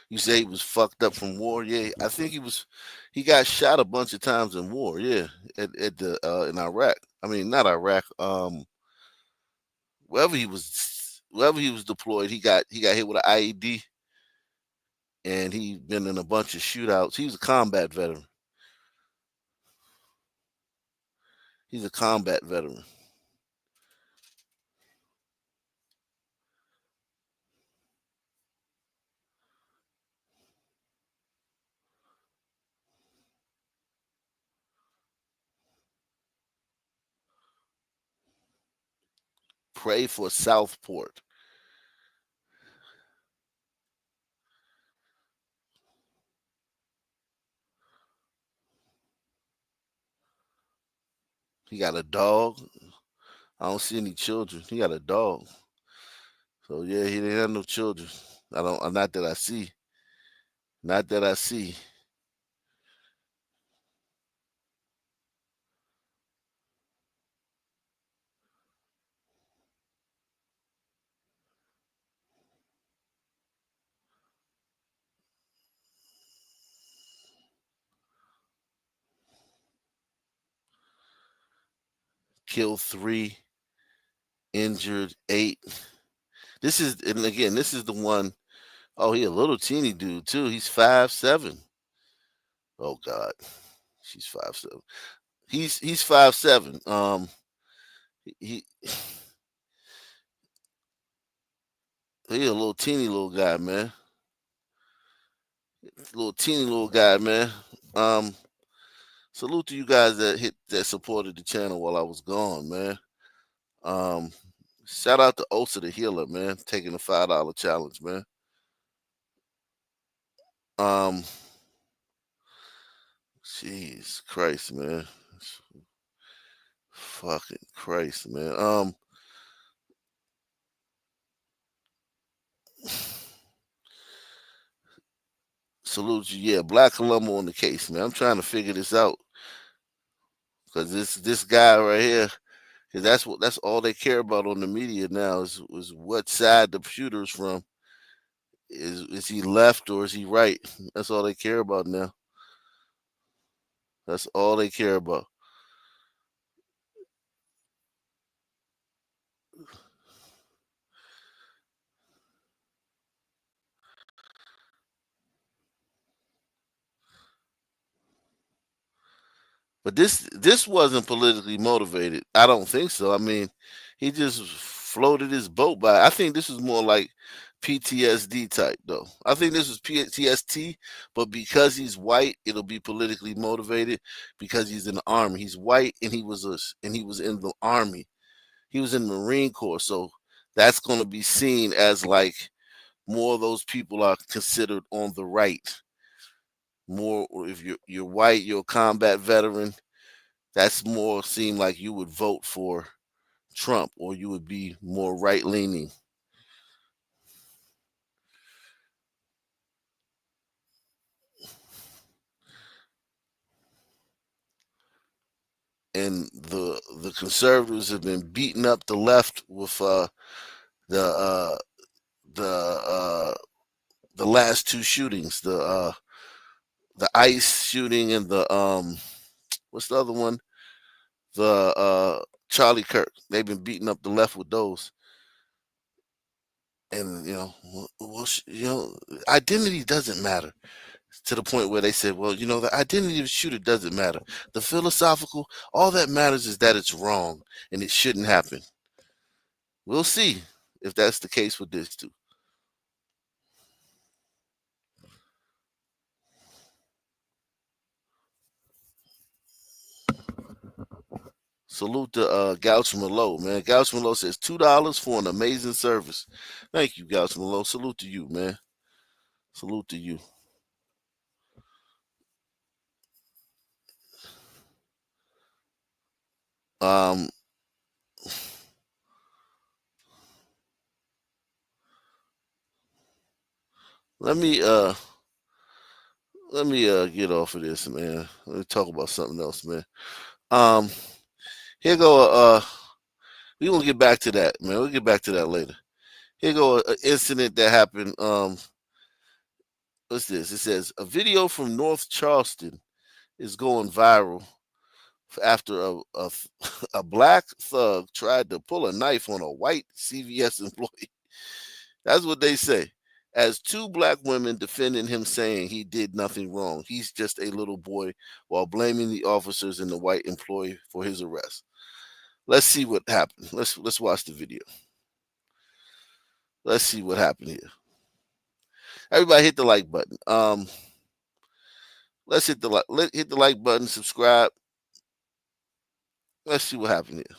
You say he was fucked up from war? Yeah, I think he was. He got shot a bunch of times in war. Yeah, at the in Iraq. I mean, not Iraq. Wherever he was deployed, he got hit with an IED, and he been in a bunch of shootouts. He was a combat veteran. He's a combat veteran. Pray for Southport. He got a dog. I don't see any children. He got a dog. So yeah, he didn't have no children. I don't. Not that I see. Not that I see. Killed 3, injured 8. And again, this is the one. Oh, he a little teeny dude too. He's 5'7". Oh God, she's 5'7". He's 5'7". He he a little teeny little guy, man. Little teeny little guy, man. Um, Salute to you guys that supported the channel while I was gone, man. Um, Shout out to Osa the Healer, man, taking the $5 challenge, man. Um, Jeez Christ, man. Fucking Christ, man. Salute you, yeah. Black Columbo on the case, man. I'm trying to figure this out because this guy right here, because that's all they care about on the media now is what side the shooter's from. Is he left or is he right? That's all they care about now. That's all they care about. But this wasn't politically motivated. I don't think so. I mean, he just floated his boat by. I think this was more like PTSD type though. I think this was PTSD, but because he's white, it'll be politically motivated because he's in the army. He's white and he was in the army. He was in the Marine Corps, so that's going to be seen as like more of those people are considered on the right. More if you're white, you're a combat veteran, that's more seem like you would vote for Trump or you would be more right leaning. And the conservatives have been beating up the left with the uh, the uh, the last two shootings, the ICE shooting and the what's the other one? the Charlie Kirk. They've been beating up the left with those. And identity doesn't matter, to the point where they said, well, the identity of the shooter doesn't matter. The philosophical, all that matters is that it's wrong and it shouldn't happen. We'll see if that's the case with this too. Salute to Gouch Malo, man. Gouch Malo says $2 for an amazing service. Thank you, Gouch Malo. Salute to you, man. Salute to you. Let me get off of this, man. Let me talk about something else, man. Here go we gonna get back to that, man. We'll get back to that later. Here go an incident that happened. What's this? It says a video from North Charleston is going viral after a black thug tried to pull a knife on a white CVS employee. That's what they say. As two black women defending him, saying he did nothing wrong. He's just a little boy, while blaming the officers and the white employee for his arrest. Let's see what happened. Let's watch the video. Let's see what happened here. Everybody hit the like button. Let's hit the like button, subscribe. Let's see what happened here.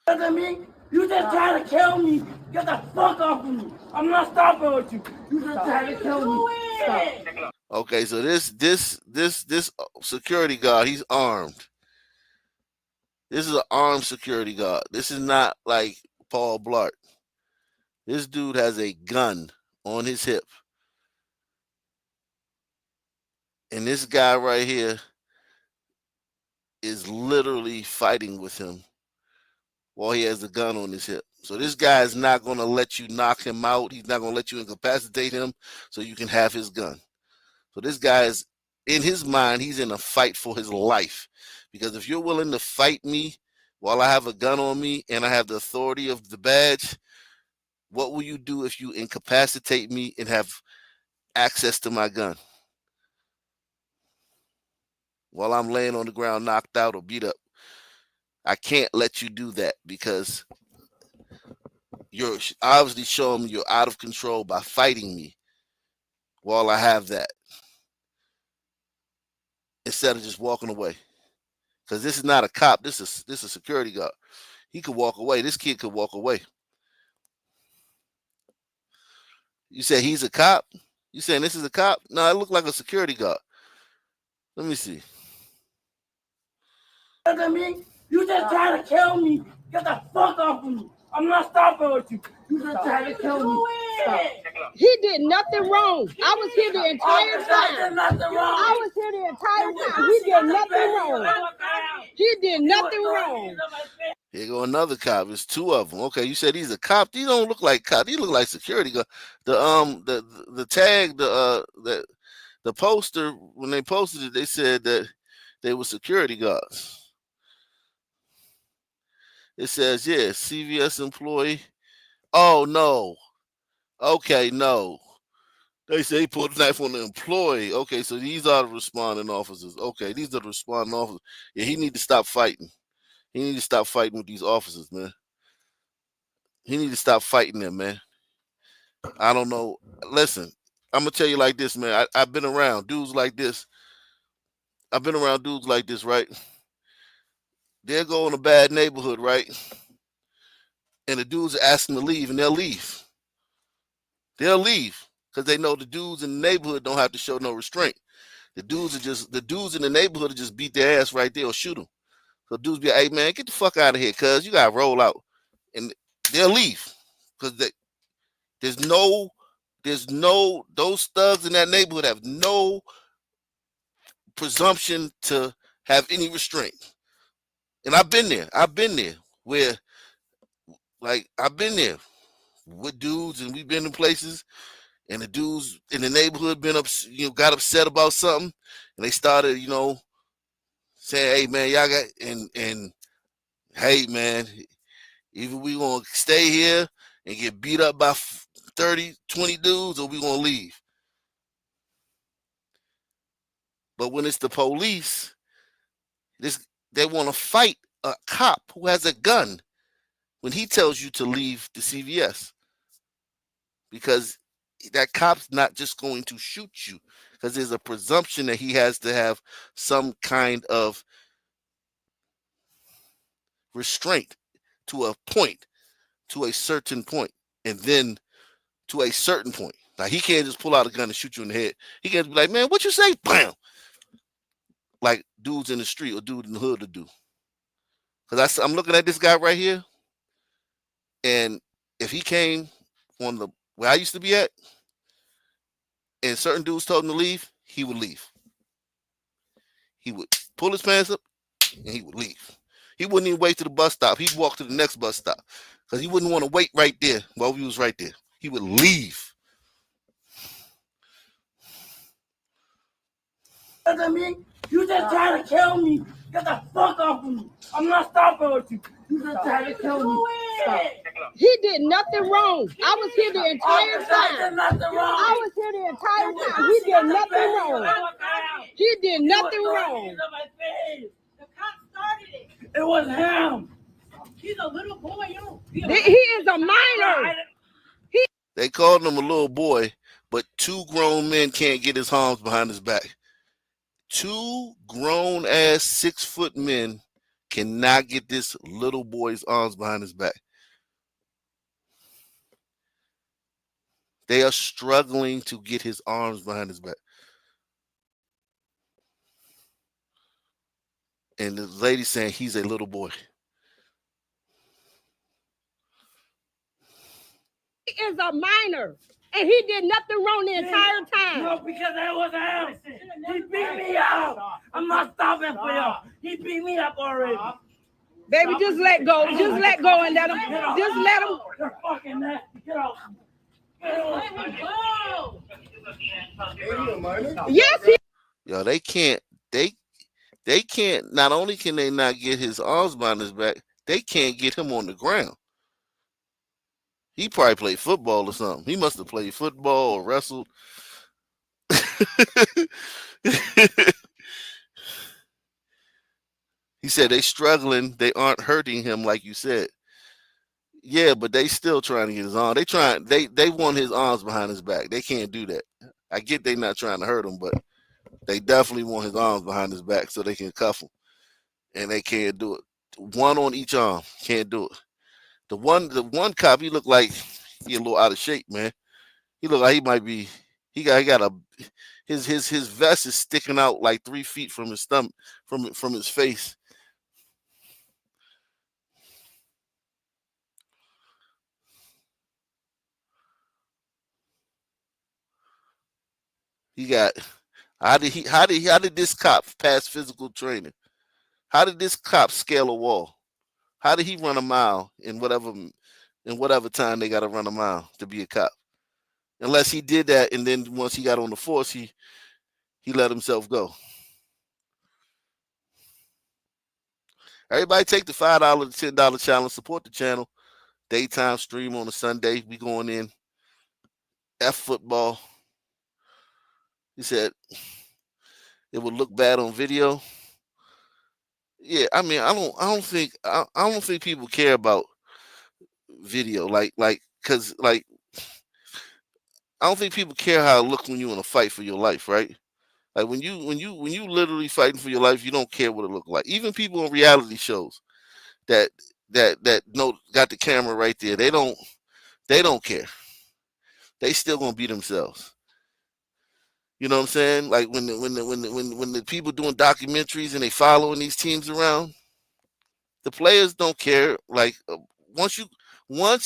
Look at me. You just trying to kill me. Get the fuck off of me. I'm not stopping with you. You just trying to kill me. Stop.
Okay, so this security guard, he's armed. This is an armed security guard. This is not like Paul Blart. This dude has a gun on his hip. And this guy right here is literally fighting with him while he has the gun on his hip. So this guy is not going to let you knock him out. He's not going to let you incapacitate him so you can have his gun. So this guy is, in his mind, he's in a fight for his life. Because if you're willing to fight me while I have a gun on me and I have the authority of the badge, what will you do if you incapacitate me and have access to my gun while I'm laying on the ground knocked out or beat up? I can't let you do that because you're obviously showing me you're out of control by fighting me while I have that, instead of just walking away. Because this is not a cop. This is a security guard. He could walk away. This kid could walk away. You say he's a cop? You saying this is a cop? No, it looked like a security guard. Let me see.
Look at me. You just trying to kill me. Get the fuck off of me. I'm not stopping with you. You just trying to kill me. Stop.
He did nothing wrong. I was here the entire time. I was here the entire time. He did nothing wrong. He did nothing wrong.
Here go another cop. There's two of them. Okay, you said he's a cop. These don't look like cops. These look like security guard. The tag, the poster, when they posted it, they said that they were security guards. It says, yeah, CVS employee. Oh, no. Okay, no. They say he pulled a knife on the employee. Okay, so these are the responding officers. Okay, these are the responding officers. Yeah, he need to stop fighting. He need to stop fighting with these officers, man. He need to stop fighting them, man. I don't know. Listen, I'm going to tell you like this, man. I've been around dudes like this. I've been around dudes like this, right? They'll go in a bad neighborhood, right? And the dudes ask them to leave, and they'll leave. They'll leave because they know the dudes in the neighborhood don't have to show no restraint. The dudes in the neighborhood will just beat their ass right there or shoot them. So dudes be like, hey, man, get the fuck out of here, cuz you got to roll out. And they'll leave because there's no, those thugs in that neighborhood have no presumption to have any restraint. And I've been there where, like, I've been there with dudes, and we've been in places, and the dudes in the neighborhood got upset about something, and they started, saying, hey, man, y'all got, and hey man, either we gonna stay here and get beat up by 30, 20 dudes, or we gonna leave. But when it's the police, they want to fight a cop who has a gun when he tells you to leave the CVS, because that cop's not just going to shoot you, because there's a presumption that he has to have some kind of restraint to a point, to a certain point, and then to a certain point. Like, he can't just pull out a gun and shoot you in the head. He can't be like, man, what you say? Bam! Like dudes in the street or dude in the hood to do. Because I'm looking at this guy right here, and if he came on the where I used to be at, and certain dudes told him to leave, he would leave. He would pull his pants up and he would leave. He wouldn't even wait to the bus stop. He'd walk to the next bus stop because he wouldn't want to wait right there while we was right there. He would leave.
Me, you just trying to kill me. Get the fuck off of me. I'm not stopping with you. You just trying to kill me. Stop.
He did nothing wrong. I was here the entire time. I was here the entire time. He did nothing wrong. He did nothing wrong.
The cop started it. It was him. He's a little boy.
He is a minor.
They called him a little boy, but two grown men can't get his arms behind his back. Two grown ass 6-foot men cannot get this little boy's arms behind his back. They are struggling to get his arms behind his back. And the lady saying he's a little boy.
He is a minor. And he did nothing wrong the entire time.
No, because that was him. He beat me up. I'm not stopping for you. He beat me up already.
Baby, just let go. Just let go and let him. Just let him.
You're fucking nasty. Get off. Let him go.
Yes, he.
Yo, they can't. They can't. Not only can they not get his arms behind his back, they can't get him on the ground. He probably played football or something. He must have played football or wrestled. He said they struggling. They aren't hurting him like you said. Yeah, but they still trying to get his arm. They want his arms behind his back. They can't do that. I get they not trying to hurt him, but they definitely want his arms behind his back so they can cuff him. And they can't do it. One on each arm. Can't do it. The one cop, he looked like he a little out of shape, man. He looked like he might be. He got a his vest is sticking out like 3 feet from his stomach, from his face. He got. How did this cop pass physical training? How did this cop scale a wall? How did he run a mile in whatever time they got to run a mile to be a cop? Unless he did that, and then once he got on the force, he let himself go. Everybody take the $5 to $10 challenge. Support the channel. Daytime stream on a Sunday. We going in. F football. He said it would look bad on video. Yeah, I mean, I don't think people care about video, because I don't think people care how it looks when you're in a fight for your life, right? Like when you literally fighting for your life, you don't care what it look like. Even people on reality shows that know got the camera right there, they don't care. They still gonna be themselves. You know what I'm saying? Like when the people doing documentaries and they following these teams around, the players don't care. Like once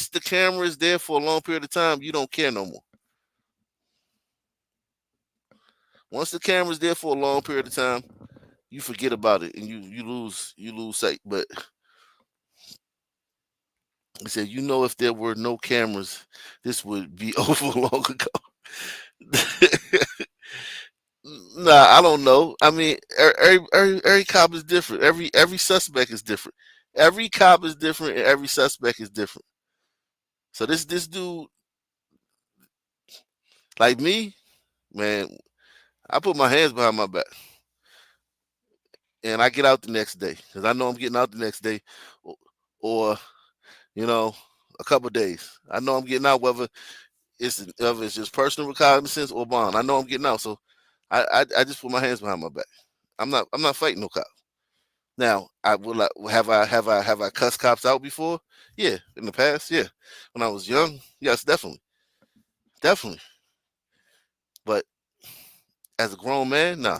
the camera is there for a long period of time, you don't care no more. Once the camera's there for a long period of time, you forget about it and you lose sight. But he said, if there were no cameras, this would be over long ago. Nah, I don't know. I mean, every cop is different. Every suspect is different. Every cop is different, and every suspect is different. So this dude, like me, man, I put my hands behind my back, and I get out the next day because I know I'm getting out the next day, or you know, a couple of days. I know I'm getting out whether it's just personal recognizance or bond. I know I'm getting out, so I just put my hands behind my back. I'm not fighting no cop. Now, have I cussed cops out before? Yeah, in the past, yeah. When I was young, yes, definitely. But as a grown man, nah.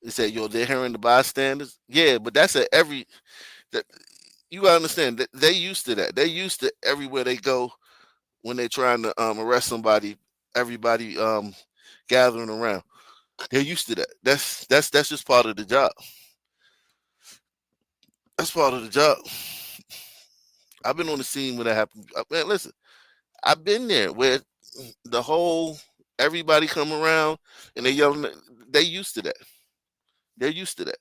They said, yo, they're hearing the bystanders. Yeah, but that's at every that you gotta understand that they used to that. They used to everywhere they go when they're trying to arrest somebody, everybody gathering around. They're used to that. That's just part of the job. That's part of the job. I've been on the scene when that happened. Man, listen, I've been there where the whole everybody come around and they yelling. They used to that. They're used to that.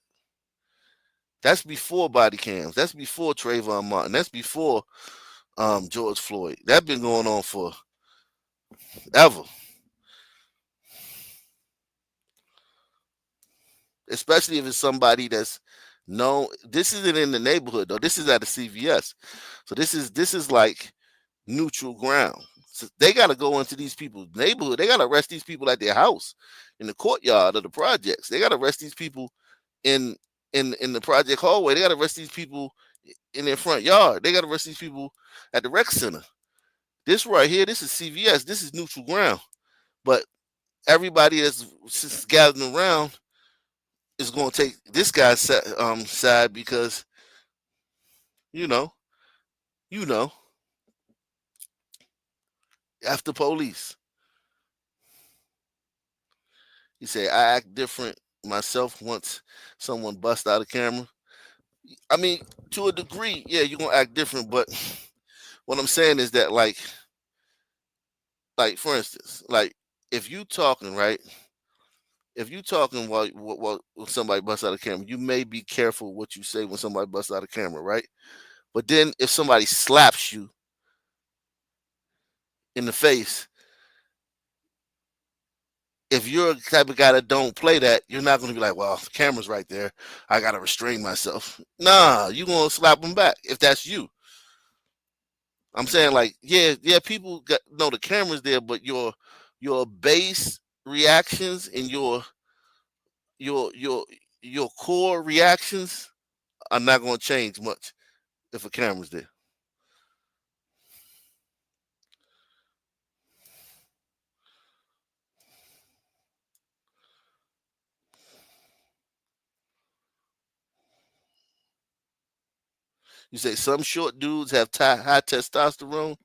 That's before body cams. That's before Trayvon Martin. That's before George Floyd. That's been going on for ever. Especially if it's somebody that's known. This isn't in the neighborhood though. This is at a CVS. So this is like neutral ground. So they got to go into these people's neighborhood. They got to arrest these people at their house, in the courtyard of the projects. They got to arrest these people in in the project hallway. They got to arrest these people in their front yard. They got to arrest these people at the rec center. This right here, this is CVS. This is neutral ground. But everybody that's gathering around is going to take this guy's side because you know, you know, after police. He said, I act different myself once someone busts out a camera. I mean, to a degree, yeah, you're gonna act different, but what I'm saying is that like for instance, like if you talking, right? If you talking while somebody busts out a camera, you may be careful what you say when somebody busts out a camera, right? But then if somebody slaps you in the face, if you're the type of guy that don't play that, you're not going to be like, well, the camera's right there. I got to restrain myself. Nah, you're going to slap them back if that's you. I'm saying like, yeah, people know the camera's there, but your base reactions and your your your core reactions are not going to change much if a camera's there. You say some short dudes have high testosterone.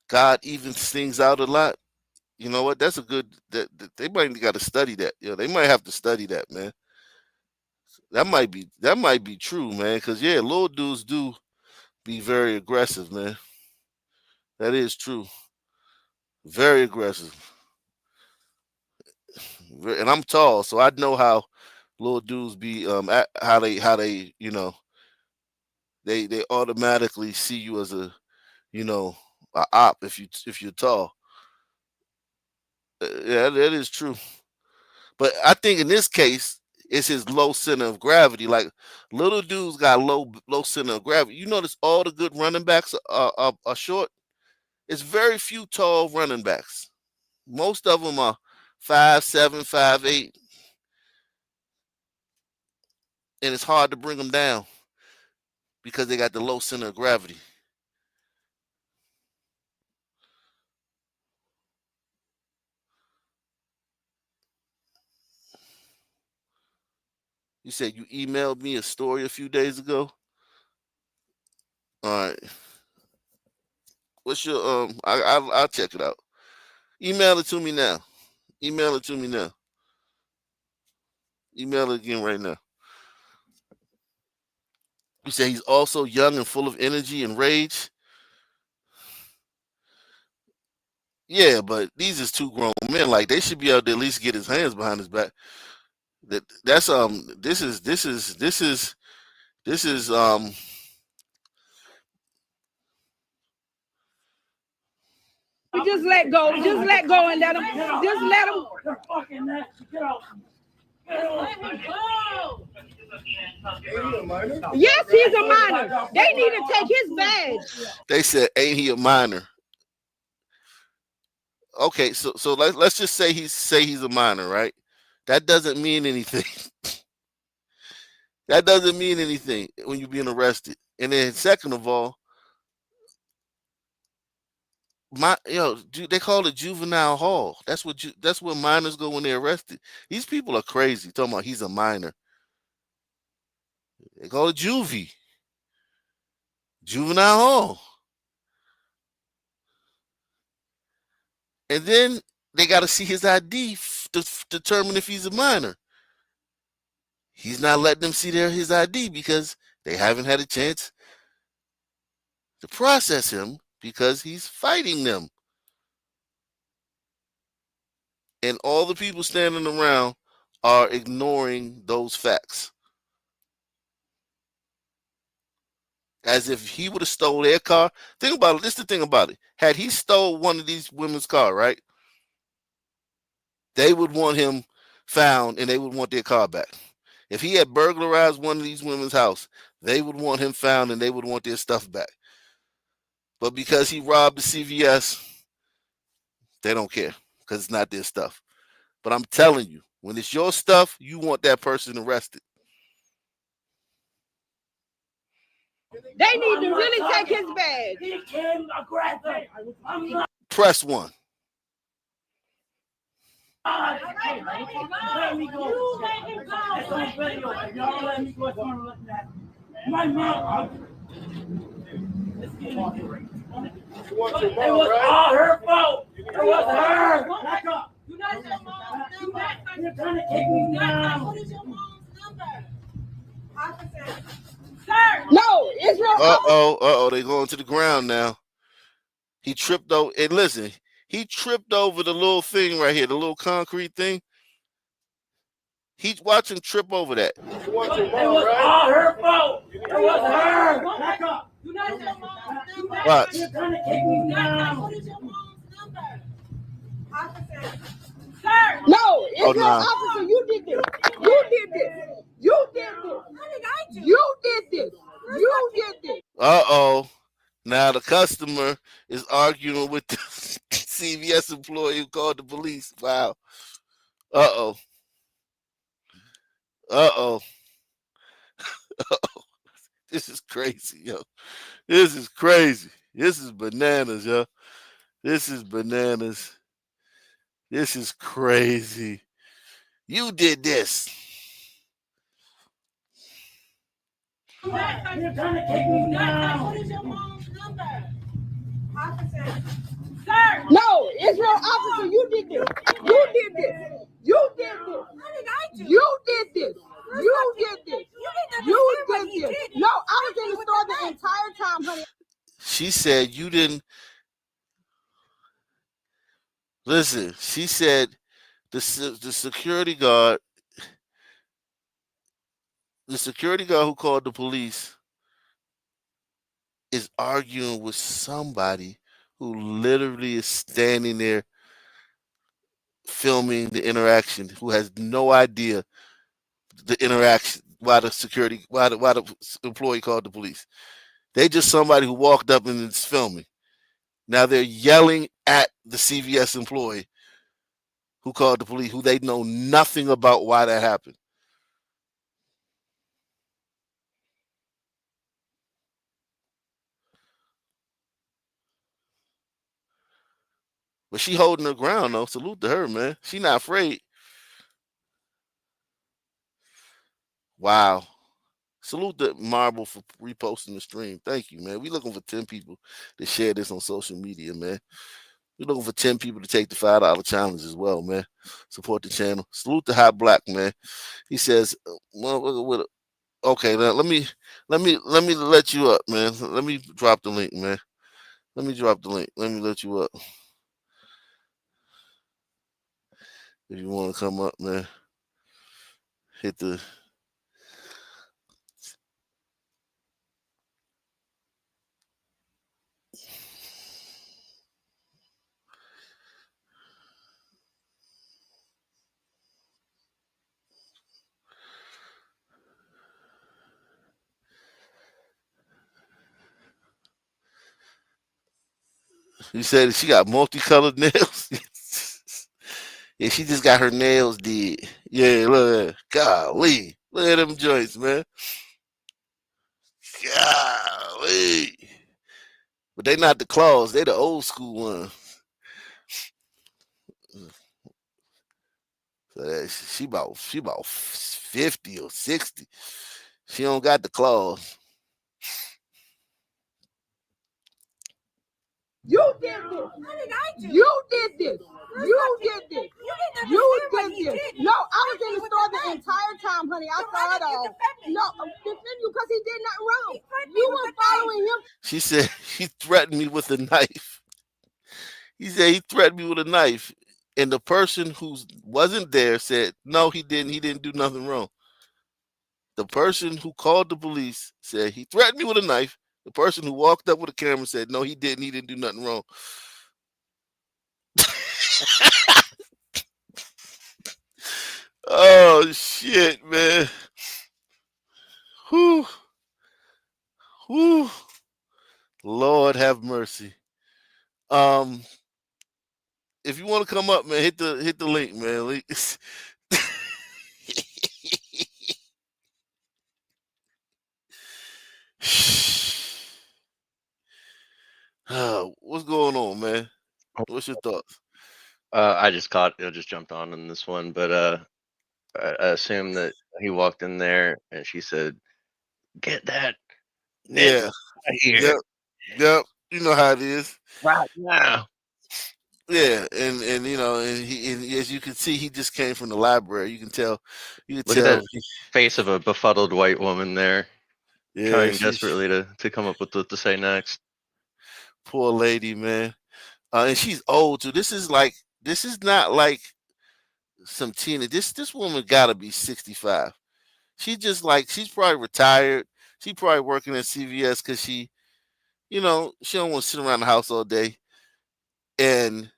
God even sings out a lot. You know what? That's a good. That they might got to study that. They might have to study that, man. That might be true, man. Because yeah, little dudes do be very aggressive, man. That is true. Very aggressive. And I'm tall, so I know how little dudes be. How they they automatically see you as a op if you're tall. Yeah, that is true. But I think in this case, it's his low center of gravity. Like little dudes got low center of gravity. You notice all the good running backs are short. It's very few tall running backs. Most of them are 5'7", 5'8", and it's hard to bring them down because they got the low center of gravity. You said you emailed me a story a few days ago. All right. What's your I'll check it out. Email it to me now. Email it to me now. Email it again right now. You say he's also young and full of energy and rage. Yeah, but these is two grown men. Like they should be able to at least get his hands behind his back. That's this is
Just let go and let him. Just let him.
They're fucking nasty. Get off me. Get off me.
Yes, he's a minor. They need to take his badge.
They said, ain't he a minor? Okay, so let's just say he's a minor, right? That doesn't mean anything. That doesn't mean anything when you're being arrested. And then second of all, they call it juvenile hall. That's where minors go when they're arrested. These people are crazy. Talking about he's a minor. They call it juvie. Juvenile hall. And then they got to see his ID to determine if he's a minor. He's not letting them see his ID because they haven't had a chance to process him because he's fighting them. And all the people standing around are ignoring those facts. As if he would have stole their car. Think about it. This is the thing about it. Had he stole one of these women's car, right? They would want him found and they would want their car back. If he had burglarized one of these women's house, they would want him found and they would want their stuff back. But because he robbed the CVS, they don't care because it's not their stuff. But I'm telling you, when it's your stuff, you want that person arrested.
They need to really take his badge.
He came aggressive. I'm not.
Press 1.
Let me go. You let him go. It's on video. If y'all let me go, it's on let that. My mom. Let's get on it. It was all her fault. It was her. Back up. You know your mom's number. You're trying to kick me down. What is your mom's number? Officer. Sir.
No, Israel.
Uh-oh. They going to the ground now. He tripped over. And listen, he tripped over the little thing right here, the little concrete thing. Watch him trip over that.
It was all her fault. It was her. Back up. You know your mom's number.
Watch.
You're trying to kick me down. What is your mom's number? Officer. Sir.
No, Israel,
nah.
officer, you did this. You did this. You did this. You did this. You did this.
Uh-oh. Now the customer is arguing with the CVS employee who called the police. Wow. Uh-oh. This is crazy, yo. This is crazy. This is bananas, yo. This is bananas. This is crazy. You did this.
You're trying to kick me down. What is your mom's number? Officer. Sir.
No, Israel, officer, you did this. You did this. You did this. You did this. You did this. You did this. No, I was in the store the entire time, honey.
She said you didn't. Listen, she said the security guard who called the police is arguing with somebody who literally is standing there filming the interaction, who has no idea the interaction, why the employee called the police. They just somebody who walked up and is filming. Now they're yelling at the CVS employee who called the police, who they know nothing about why that happened. But she holding her ground, though. Salute to her, man. She not afraid. Wow. Salute to Marble for reposting the stream. Thank you, man. We looking for 10 people to share this on social media, man. We're looking for 10 people to take the $5 challenge as well, man. Support the channel. Salute to Hot Black, man. He says, okay, now let me let you up, man. Let me drop the link, man. Let me drop the link. Let me let you up. If you want to come up, man. hit the. You said she got multicolored nails. Yeah, she just got her nails did. Yeah, look at that. Golly. Look at them joints, man. Golly. But they not the claws. They the old school ones. So she about 50 or 60. She don't got the claws.
You did this. You did this. You did this. You did this. No, I was in the store the entire time, honey. I saw it all. No, I'm defending you because he did nothing wrong. You were following him.
She said he threatened me with a knife. He said he threatened me with a knife. And the person who wasn't there said, no, he didn't. He didn't do nothing wrong. The person who called the police said he threatened me with a knife. The person who walked up with a camera said, no, he didn't. He didn't do nothing wrong. Oh, shit, man. Whew. Whew. Lord have mercy. If you want to come up, man, hit the link, man. What's going on, man? What's your thoughts?
I just jumped on in this one, but I assume that he walked in there and she said, "Get that
Yeah.
right here,
Yep. You know how it is.
right now."
Yeah, and as you can see, he just came from the library. You can tell.
Look at that face of a befuddled white woman there, trying
she's
desperately to come up with what to say next.
Poor lady, man. And she's old too. This is not like some teenage. This woman gotta be 65. She's probably retired. She's probably working at CVS because she don't want to sit around the house all day. And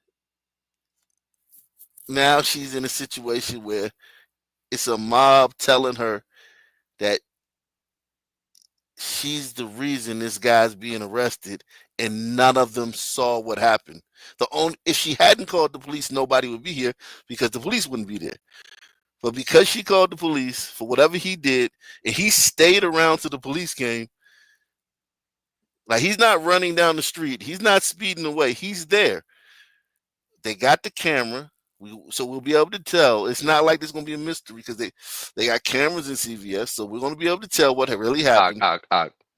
now she's in a situation where it's a mob telling her that she's the reason this guy's being arrested, and none of them saw what happened. If she hadn't called the police, nobody would be here because the police wouldn't be there. But because she called the police for whatever he did, and he stayed around till the police came, like he's not running down the street, he's not speeding away, he's there. They got the camera, so we'll be able to tell. It's not like there's going to be a mystery because they got cameras in CVS, so we're going to be able to tell what really happened.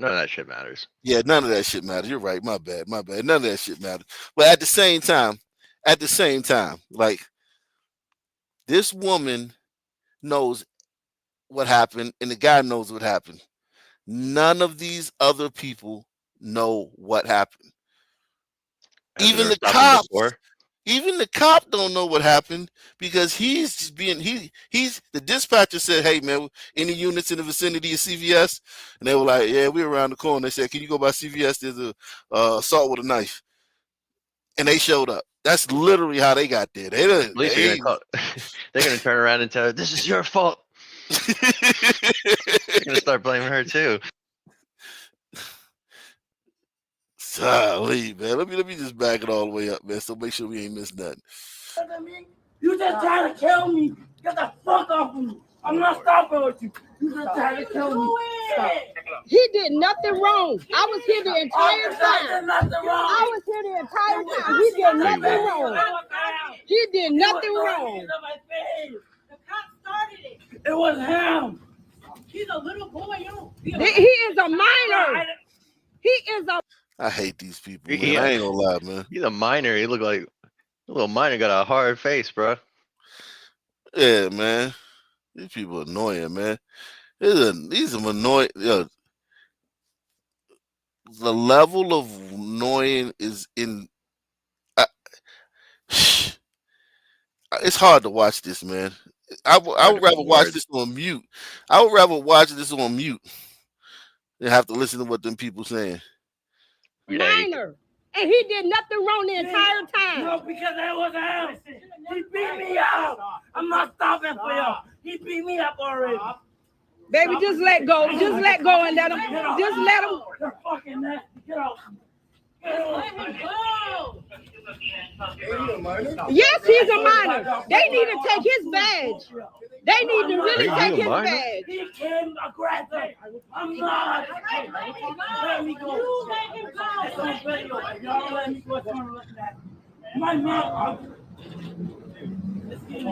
None of that shit matters.
Yeah, none of that shit matters. You're right. My bad. None of that shit matters. But at the same time, like this woman knows what happened, and the guy knows what happened. None of these other people know what happened. Even the cop don't know what happened because he's the dispatcher said, "Hey man, any units in the vicinity of CVS?" And they were like, "Yeah, we're around the corner." They said, "Can you go by CVS? There's a assault with a knife." And they showed up. That's literally how they got there. They're
gonna turn around and tell her, "This is your fault." They're gonna start blaming her too.
Golly, man. Let me just back it all the way up, man. So make sure we ain't missed nothing.
You just trying to kill me. Get the fuck off of me. I'm not stopping with you. You just trying to kill me. Stop.
He did nothing wrong. I was here the entire time. I was here the entire time. He did nothing wrong. He did nothing wrong.
The cop started it. It was him. He's a little boy.
He is a minor. He is a.
I hate these people, man. I ain't gonna lie, man.
He's a minor. He looked like a little minor. Got a hard face, bro.
Yeah, man. These people are annoying, man. These are annoying. The level of annoying is in. It's hard to watch this, man. I would
Hard to
rather
find
watch
words.
this on mute. I would rather watch this on mute than have to listen to what them people saying.
Yeah, you
Minor. And he did nothing wrong the entire time.
No, because that wasn't him. He beat me up. I'm not stopping for you. He beat me up already.
Baby, just let go. Just let go and let him. Just let him.
You're fucking nasty. Get out. Let him go.
Yes, he's a minor. They need to take his badge. They need to really take his badge.
He came aggressive. I'm not. Let me go. You let him go. It's on video. If y'all don't let me go, it's on the that. My mom. It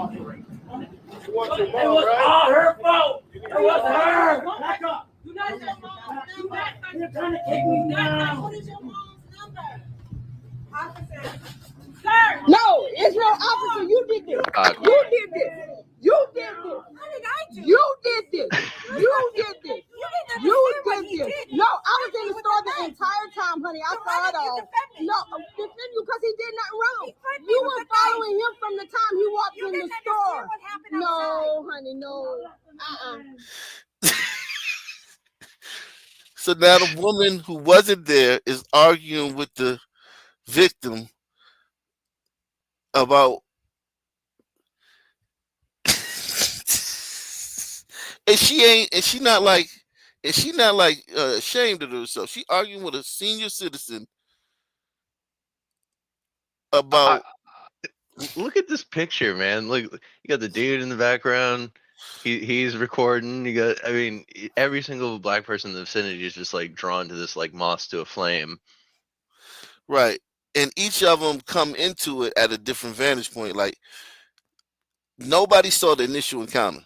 was all her fault. It was her. Back up. You guys your mom's number. You're trying to take me down. What is your mom's number? Officer. Sir.
No, it's no officer. You did this. You did this. You did this. You did this. You did this. You did this. No, I was in the store the entire time, honey. I saw it all. No, defend you because he did nothing wrong. You were following him from the time he walked in the store. No, honey, no.
So now the woman who wasn't there is arguing with the victim about and she not like ashamed of herself. She arguing with a senior citizen about
look at this picture, man. Look, you got the dude in the background. He's recording. You got, I mean, every single black person in the vicinity is just like drawn to this like moth to a flame.
Right. And each of them come into it at a different vantage point. Like nobody saw the initial encounter,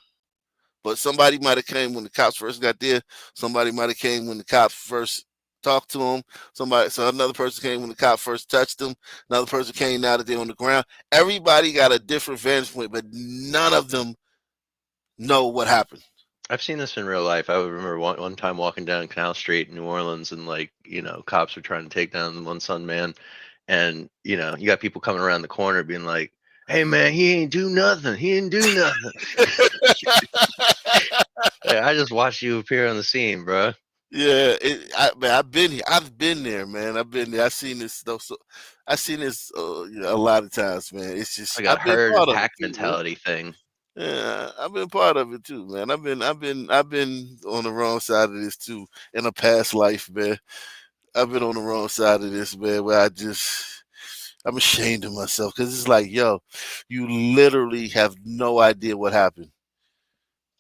but somebody might have came when the cops first got there. Somebody might have came when the cops first talked to him. So another person came when the cop first touched him. Another person came now that they're on the ground. Everybody got a different vantage point, but none of them know what happened.
I've seen this in real life. I would remember one time walking down Canal Street in New Orleans, and like, you know, cops were trying to take down one Sun Man, and you know, you got people coming around the corner being like, "Hey man, he ain't do nothing. He didn't do nothing." Yeah, I just watched you appear on the scene, bro.
Yeah, I've been here. I've been there, man. I've been there. I've seen this though. So I've seen this a lot of times, man. It's just
like a herd attack mentality thing.
Yeah, I've been part of it too, man. I've been on the wrong side of this too in a past life, man. I've been on the wrong side of this, man, where I'm ashamed of myself because it's like, yo, you literally have no idea what happened.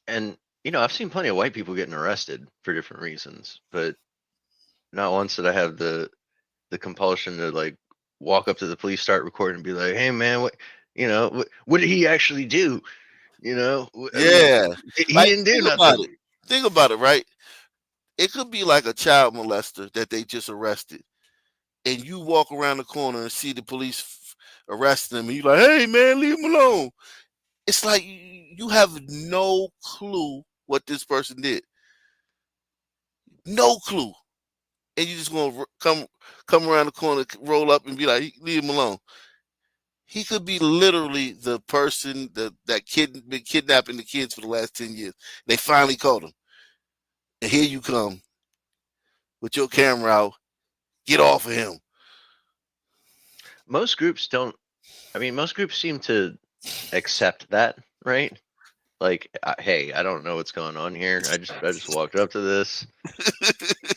And you know, I've seen plenty of white people getting arrested for different reasons, but not once did I have the compulsion to like walk up to the police, start recording, and be like, "Hey, man, what did he actually do?" You know,
Yeah,
he didn't do nothing.
Think about it, right? It could be like a child molester that they just arrested, and you walk around the corner and see the police arrest them, and you're like, "Hey, man, leave him alone." It's like you have no clue what this person did. No clue. And you just gonna come around the corner, roll up and be like, leave him alone. He could be literally the person that been kidnapping the kids for the last 10 years. They finally caught him. And here you come with your camera out. Get off of him.
Most groups seem to accept that, right? Like, hey, I don't know what's going on here. I just walked up to this.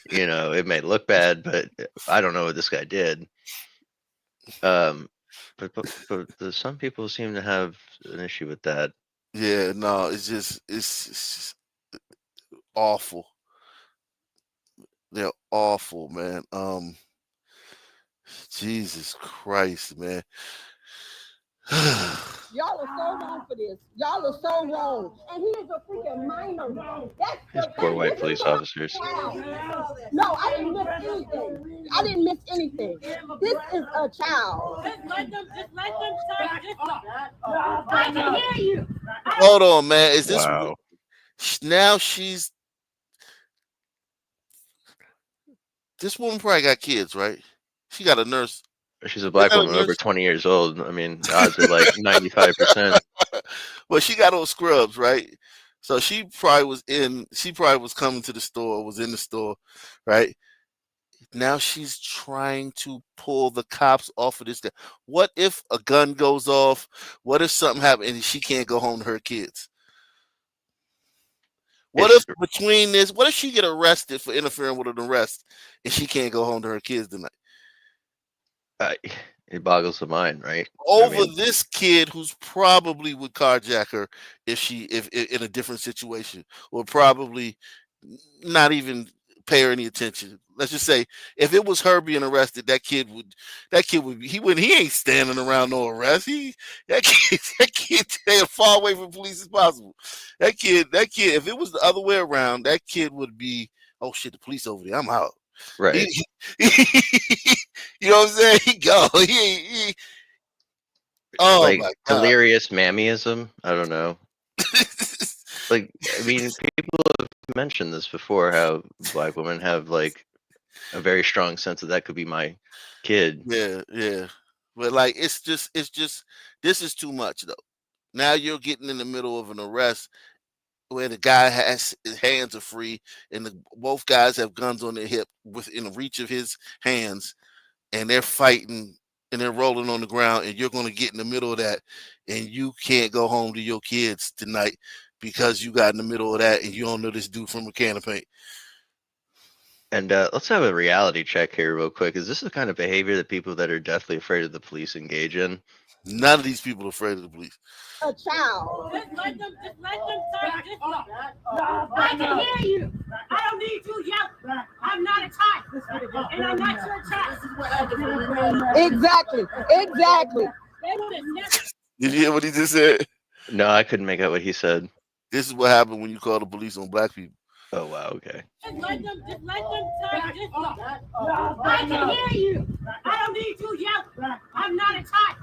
You know, it may look bad, but I don't know what this guy did. But some people seem to have an issue with that.
Yeah, no, it's just awful. They're awful, man. Jesus Christ, man.
Y'all are so wrong for this. Y'all are so wrong. And he is a freaking minor.
These poor white police officers.
No, I didn't miss anything. I didn't miss anything. This is a child.
Just let them talk. I can hear you.
Hold on, man. Is this
wow?
Now this woman probably got kids, right? She got a nurse.
She's a black woman over 20 years old. I mean, the odds are like 95%.
Well, she got on scrubs, right? So she probably was coming to the store, was in the store, right? Now she's trying to pull the cops off of this guy. What if a gun goes off? What if something happens and she can't go home to her kids? What if between this, what if she get arrested for interfering with an arrest and she can't go home to her kids tonight?
It boggles the mind, right?
Over this kid who's probably would carjack her if in a different situation, or probably not even pay her any attention. Let's just say if it was her being arrested, that kid would he ain't standing around no arrest. That kid stay as far away from police as possible. That kid, if it was the other way around, that kid would be, oh shit, the police over there, I'm out.
Right.
You know what I'm saying? He go. Oh
like
my God.
delirious mammyism. I don't know. Like, I mean, people have mentioned this before, how Black women have like a very strong sense that could be my kid.
Yeah. But like, it's just this is too much though. Now you're getting in the middle of an arrest where the guy has his hands are free and both guys have guns on their hip within reach of his hands, and they're fighting and they're rolling on the ground, and you're going to get in the middle of that, and you can't go home to your kids tonight because you got in the middle of that and you don't know this dude from a can of paint.
And let's have a reality check here real quick. Is this the kind of behavior that people that are deathly afraid of the police engage in?
None of these people are afraid of the police.
A child.
Just let them talk. I can hear you. I don't need you yelling. I'm not a child. And I'm not your child.
Exactly.
They would have never.
Did you hear what he just said?
No, I couldn't make out what he said.
This is what happened when you call the police on black people.
Oh wow, okay.
Just let them talk. I can hear you. I don't need you yelling. I'm not a child.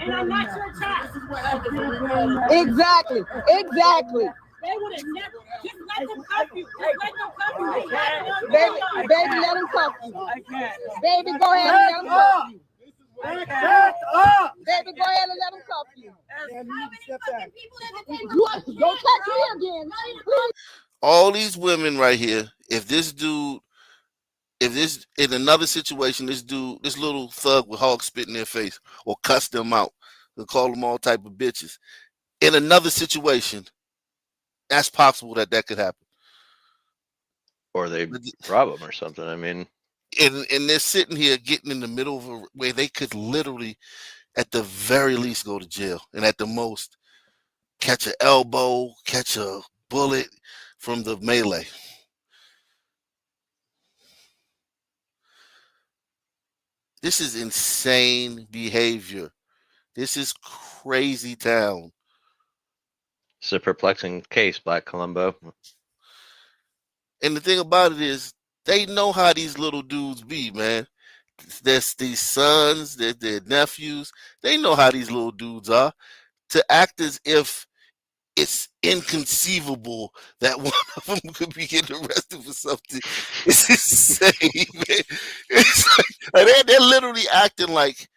And I'm not your child.
Exactly.
They would have never. Just let them cuff you.
Baby, let them cuff you. Baby, go ahead and let them cuff you. Baby, go ahead and let them cuff you. Don't touch me again.
All these women right here, if this in another situation, this little thug with hog spit in their face or cuss them out and call them all type of bitches. In another situation, that's possible that could happen.
Or they rob them or something. I mean,
and they're sitting here getting in the middle of where they could literally, at the very least, go to jail, and at the most, catch an elbow, catch a bullet from the melee. This is insane behavior. This is crazy town.
It's a perplexing case, Black Columbo.
And the thing about it is, they know how these little dudes be, man. There's these sons, their nephews. They know how these little dudes are. To act as if it's inconceivable that one of them could be getting arrested for something. It's insane, man. It's like they're literally acting like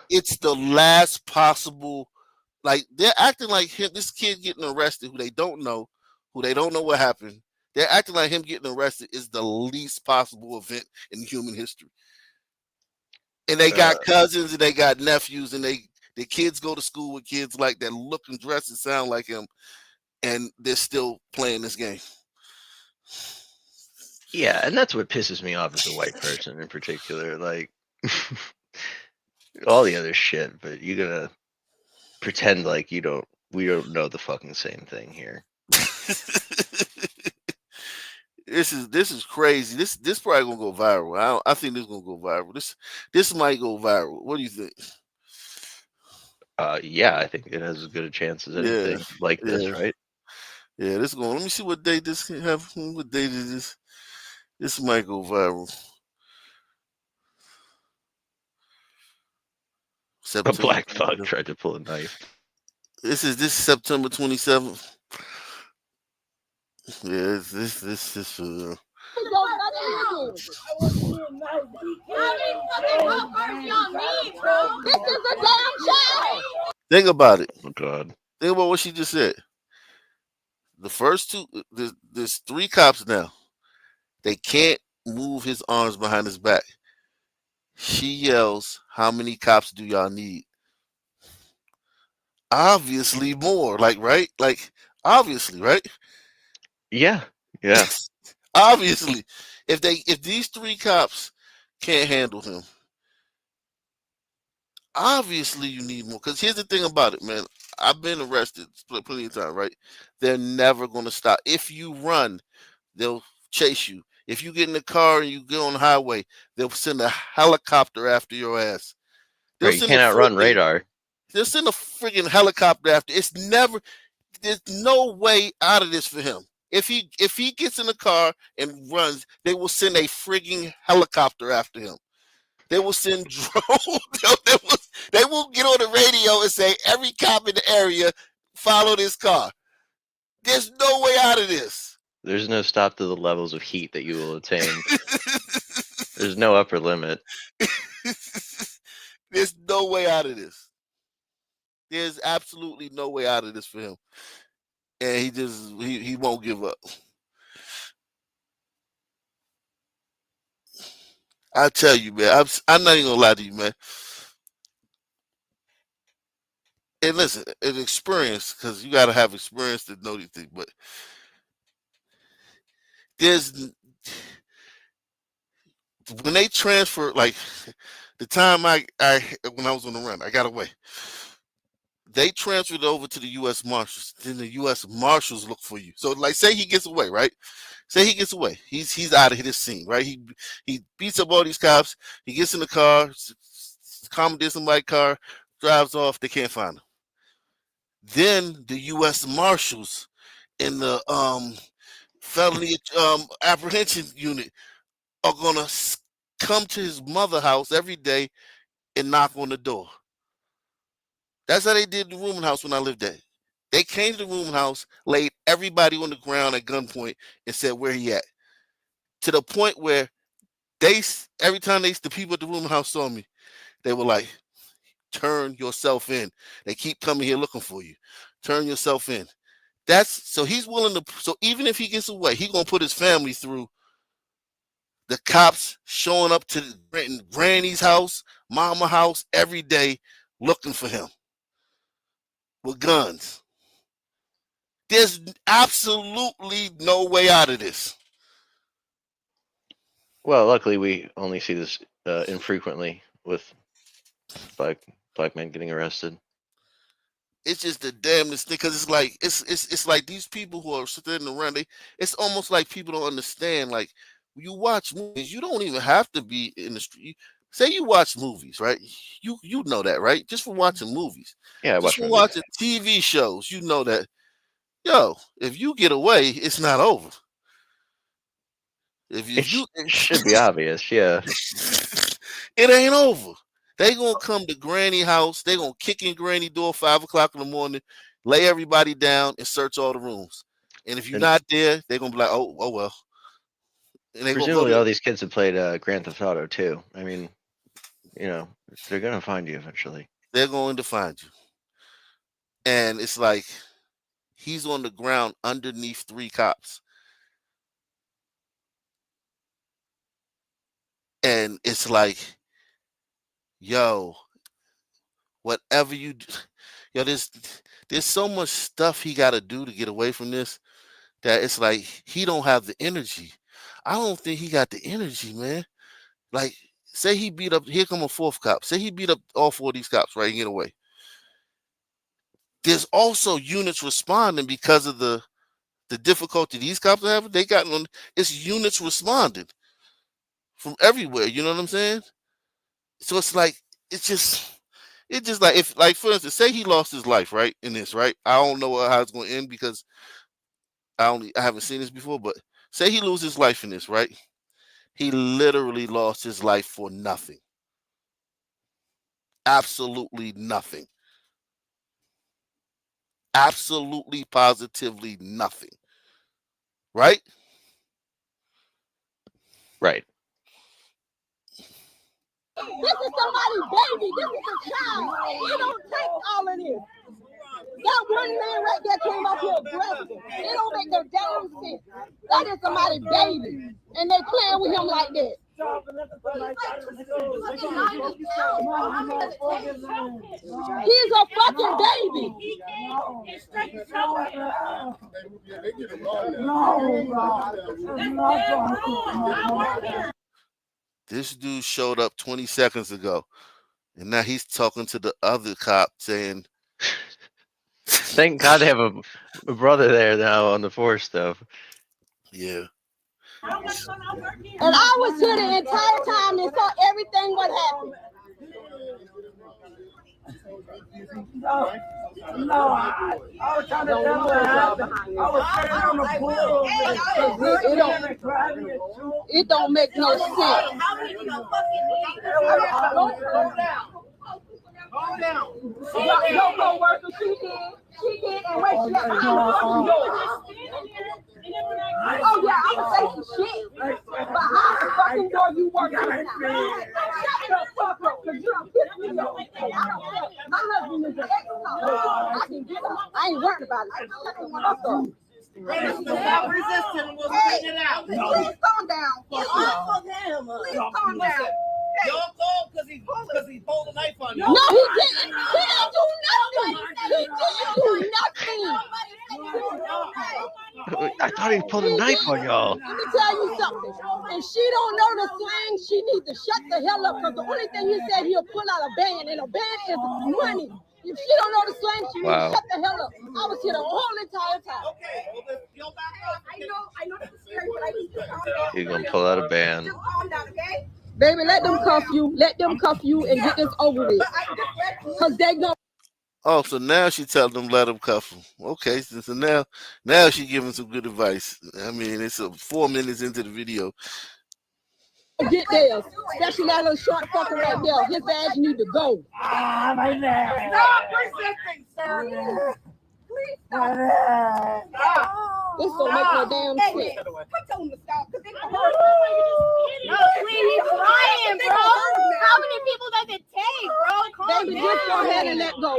it's the last possible. Like they're acting like this kid getting arrested, who they don't know what happened. They're acting like him getting arrested is the least possible event in human history. And they got cousins and they got nephews, and the kids go to school with kids like that, look and dress and sound like him, and they're still playing this game.
Yeah, and that's what pisses me off as a white person in particular. Like all the other shit, but you're gonna pretend like we don't know the fucking same thing here.
This is crazy. This probably gonna go viral. I think this is gonna go viral. This might go viral. What do you think?
Yeah, I think it has as good a chance as anything like this, right?
Yeah, this is going. Let me see what date this can have. What date is this? This might go viral.
A black thug tried to pull a knife.
This is September 27th. Yeah, this is. Think about it.
Oh God.
Think about what she just said. The first two, there's 3 cops now. They can't move his arms behind his back. She yells, "How many cops do y'all need?" Obviously more, like, right? Like, obviously, right?
Yeah. Yeah.
Obviously. If these 3 cops can't handle him, obviously you need more. Because here's the thing about it, man. I've been arrested plenty of times, right? They're never going to stop. If you run, they'll chase you. If you get in the car and you get on the highway, they'll send a helicopter after your ass. They'll
Right. You
send a
can't outrun
freaking
radar.
they'll send a freaking helicopter after. There's no way out of this for him. If he gets in the car and runs, they will send a frigging helicopter after him. They will send drones. They will get on the radio and say, every cop in the area, follow this car. There's no way out of this.
There's no stop to the levels of heat that you will attain. There's no upper limit.
There's no way out of this. There's absolutely no way out of this for him. And he won't give up. I tell you, man, I'm not even gonna lie to you, man. And listen, an experience, because you gotta have experience to know these things, but there's when they transfer, like the time I when I was on the run, I got away. They transferred over to the U.S. Marshals. Then the U.S. Marshals look for you. So, like, say he gets away, right? Say he gets away. He's out of this scene, right? He beats up all these cops. He gets in the car, commandeers somebody's car, drives off. They can't find him. Then the U.S. Marshals in the felony apprehension unit are gonna come to his mother house every day and knock on the door. That's how they did the rooming house when I lived there. They came to the rooming house, laid everybody on the ground at gunpoint, and said, "Where he at?" To the point where every time the people at the rooming house saw me, they were like, "Turn yourself in." They keep coming here looking for you. Turn yourself in. So he's willing to. So even if he gets away, he's gonna put his family through the cops showing up to granny's house, mama house every day, looking for him with guns. There's absolutely no way out of this.
Well, luckily we only see this infrequently with black men getting arrested.
It's just the damnedest thing, because it's like these people who are sitting around. It's almost like people don't understand. Like, you watch movies, you don't even have to be in the street. Say you watch movies, right? You know that, right? Just for watching movies.
Yeah, I
Just
watch
for
movies.
watching TV shows, you know that. Yo, if you get away, it's not over.
It should be obvious, yeah.
It ain't over. They gonna come to Granny house. They gonna kick in Granny door 5 o'clock in the morning, lay everybody down, and search all the rooms. And if you're not there, they're gonna be like, "Oh well." And they
presumably, all these kids have played Grand Theft Auto too. I mean, they're gonna find you eventually.
They're going to find you. And it's like he's on the ground underneath 3 cops. And it's like, yo, whatever you do, yo, there's so much stuff he got to do to get away from this that it's like he don't have the energy. I don't think he got the energy, man. Like, say he beat up, here come a 4th cop. Say he beat up all 4 of these cops, right, and get away. There's also units responding because of the difficulty these cops are having. They got on. It's units responding from everywhere. You know what I'm saying? So it's like it's just like, if, like, for instance, say he lost his life, right, in this, right. I don't know how it's going to end because I haven't seen this before. But say he loses his life in this, right. He literally lost his life for nothing. Absolutely nothing. Absolutely, positively nothing. Right?
Right.
This is somebody's baby. This is a child. You don't take all of this. That one man right there came up here aggressive. It don't make no damn sense. That is somebody's baby, and they playing with him like that. He's a fucking baby.
This dude showed up 20 seconds ago, and now he's talking to the other cop saying,
Thank God they have a brother there now on the force stuff.
yeah.
And I was here the entire time and saw everything what happened.
No, I was trying to tell her what happened. I was standing on the pool.
It don't make no sense.
Calm down.
Your co-worker, she did, and when she got behind the fucking door. Oh yeah, I was saying shit. Behind the fucking door, you work. Shut the fuck up, cause you don't piss me off. I don't care. My husband is an ex-cop. I can get up. I ain't worried about it. Shut the fuck up.
Stop resisting. We'll bring it out.
Please calm down. Please calm down.
Y'all called because he pulled a knife on you.
No, he didn't. He didn't do nothing. He didn't do nothing.
I thought he pulled a knife on y'all.
Let me tell you something. If she don't know the slang, she needs to shut the hell up, because the only thing he said, he'll pull out a band, and a band is money. If she don't know the slang, she needs to shut the hell up. I was here the whole entire time.
Okay, well, then you'll back up.
I know this is scary, but I need to calm down.
He's gonna pull out a band.
Just calm down, okay? Baby, let them cuff you. Let them cuff you and get this over with. Because they go.
Oh, so now she telling them let him cuff him. Okay, so now she giving some good advice. I mean, it's 4 minutes into the video.
Get theirs. Especially that little short fucker right there. His ass need to go.
Ah, my man. Stop resisting, sir.
Please stop. This don't make no damn sense. I told him to stop because they can hurt.
No, please, he's lying, bro. How many people does it take, bro?
Baby, just go ahead and let go.